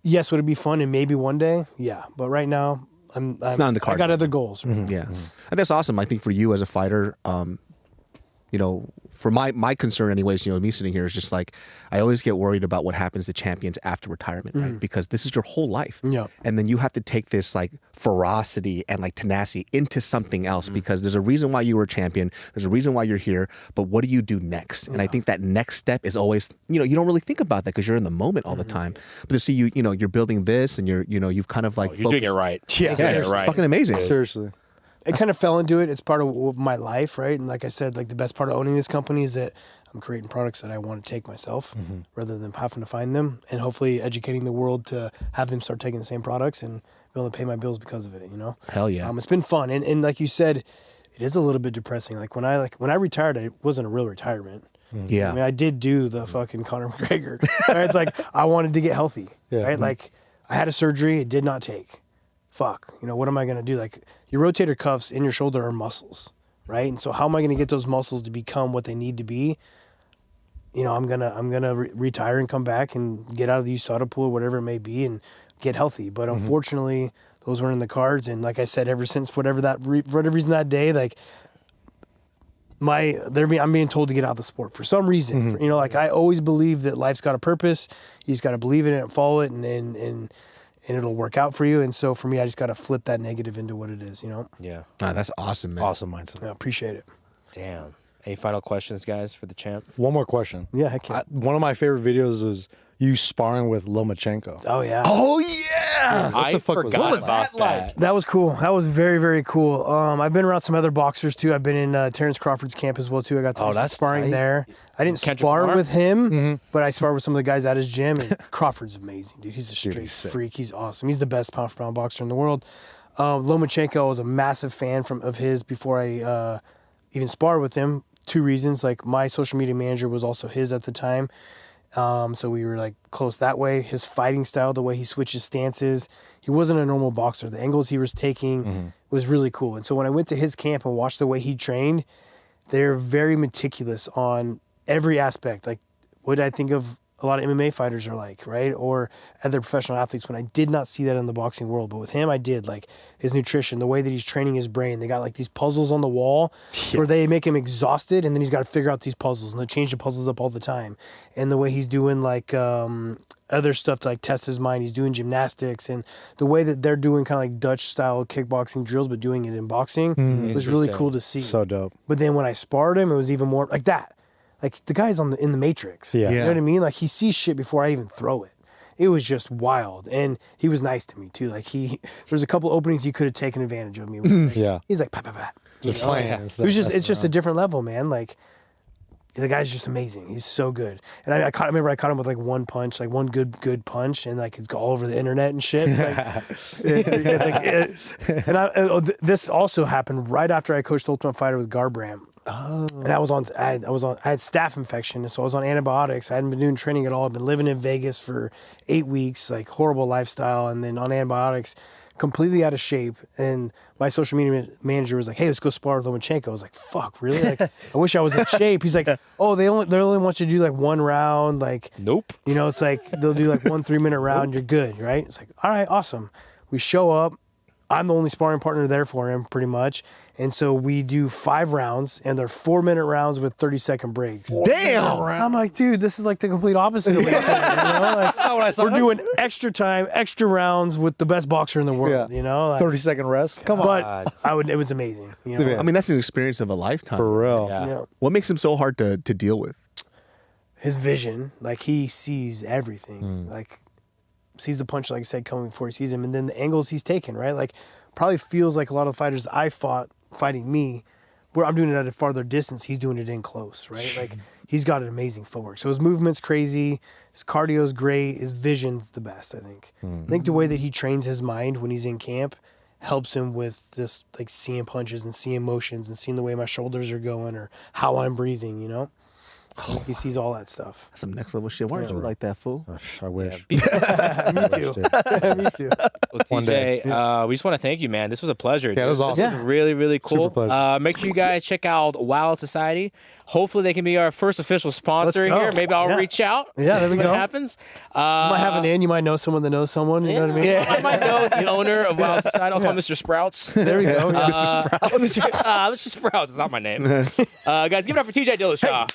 yes, would it be fun and maybe one day? Yeah. But right now, It's not in the cards. I got other goals. Yeah. And that's awesome. I think for you as a fighter, you know, for my concern anyways, you know, me sitting here is just like, I always get worried about what happens to champions after retirement, right? Because this is your whole life. Yeah. And then you have to take this like ferocity and like tenacity into something else because there's a reason why you were a champion. There's a reason why you're here, but what do you do next? And I think that next step is always, you know, you don't really think about that because you're in the moment all the time. But to see you know, you're building this and you've kind of like, You're doing it right. Yeah, You're doing it's it right. fucking amazing. Seriously. I kind of fell into it. It's part of my life, right? And like I said, like, the best part of owning this company is that I'm creating products that I want to take myself rather than having to find them, and hopefully educating the world to have them start taking the same products and be able to pay my bills because of it, you know? Hell yeah. It's been fun. And like you said, it is a little bit depressing. Like when I retired, it wasn't a real retirement. Yeah. I mean, I did do the fucking Conor McGregor. Right? It's like, I wanted to get healthy, right? Like, I had a surgery. It did not take. Fuck. You know, what am I going to do? Like, your rotator cuffs in your shoulder are muscles, right? And so how am I going to get those muscles to become what they need to be? You know, I'm gonna retire and come back and get out of the USADA pool or whatever it may be and get healthy. But unfortunately, those weren't in the cards. And like I said, ever since for whatever reason that day, like, I'm being told to get out of the sport for some reason. You know, like, I always believe that life's got a purpose. You just got to believe in it and follow it, and it'll work out for you. And so for me, I just got to flip that negative into what it is, you know? Yeah. That's awesome, man. Awesome mindset. I appreciate it. Damn. Any final questions, guys, for the champ? One more question. Yeah, heck yeah. One of my favorite videos is you sparring with Lomachenko. Oh, yeah. Oh yeah. I the fuck was forgot that? about that. That was cool. That was very, very cool. I've been around some other boxers too. I've been in Terrence Crawford's camp as well too. I got to do some that's sparring tight. there. I didn't Kendrick spar Lamar? with him, but I sparred with some of the guys at his gym. And Crawford's amazing, dude. He's a straight he's sick. freak. He's awesome. He's the best pound for pound boxer in the world. Lomachenko, I was a massive fan of his before I even sparred with him. 2 reasons. Like, my social media manager was also his at the time. So we were like close that way. His fighting style, the way he switches stances, he wasn't a normal boxer. The angles he was taking was really cool. And so when I went to his camp and watched the way he trained, they're very meticulous on every aspect. Like what I think of a lot of MMA fighters are like, right? Or other professional athletes, when I did not see that in the boxing world. But with him, I did. Like his nutrition, the way that he's training his brain. They got like these puzzles on the wall where they make him exhausted, and then he's got to figure out these puzzles, and they change the puzzles up all the time. And the way he's doing like other stuff to like test his mind. He's doing gymnastics, and the way that they're doing kind of like Dutch style kickboxing drills, but doing it in boxing was really cool to see. So dope. But then when I sparred him, it was even more like that. Like the guy's in the Matrix. Yeah. You know what I mean? Like he sees shit before I even throw it. It was just wild. And he was nice to me too. Like there's a couple openings he could have taken advantage of me with. Like, Yeah. He's like, pat, pat, pat. The plan. It was just, it's just a different level, man. Like the guy's just amazing. He's so good. And I remember I caught him with like one punch, like one good punch, and like it's all over the internet and shit. This also happened right after I coached Ultimate Fighter with Garbrandt. Oh. And I had staph infection, so I was on antibiotics. I hadn't been doing training at all. I've been living in Vegas for 8 weeks, like horrible lifestyle, and then on antibiotics, completely out of shape. And my social media manager was like, "Hey, let's go spar with Lomachenko." I was like, "Fuck, really? Like, I wish I was in shape." He's like, "Oh, they only want you to do like one round, like Nope. You know, it's like they'll do like 1 3-minute round. You're good, right?" It's like, all right, awesome. We show up. I'm the only sparring partner there for him, pretty much. And so we do 5 rounds, and they're 4-minute rounds with 30-second breaks. Damn! I'm like, dude, this is like the complete opposite of what you're saying, you know? Like, we're doing extra time, extra rounds with the best boxer in the world, you know? Like, 30-second rest. Come on. But it was amazing. You know? I mean, that's an experience of a lifetime. For real. Yeah. You know, What makes him so hard to deal with? his vision, like he sees everything. Like sees the punch, like I said, coming before he sees him, and then the angles he's taken, right? Like probably feels like a lot of the fighters I fought fighting me, where I'm doing it at a farther distance, he's doing it in close, right? Like he's got an amazing footwork. So his movement's crazy, his cardio's great, his vision's the best, I think. I think the way that he trains his mind when he's in camp helps him with this, like seeing punches and seeing motions and seeing the way my shoulders are going or how I'm breathing, you know? He sees all that stuff. That's some next level shit. Why aren't you like that, fool? I wish. Me too. Me too. Well, One day. TJ, we just want to thank you, man. This was a pleasure. Yeah, it was awesome. This was really, really cool. Super pleasure. Make sure you guys check out Wild Society. Hopefully, they can be our first official sponsor Let's go. here. Maybe I'll Yeah. reach out. Yeah, there we see go. what happens. You might have an in. You might know someone that knows someone. You know what I mean? I might know the owner of Wild Society. I'll call Mr. Sprouts. There we go. Yeah. Mr. Sprouts is not my name. Guys, give it up for TJ Dillashaw.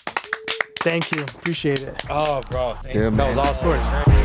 Thank you. Appreciate it. Oh, bro. Damn, That man. was awesome.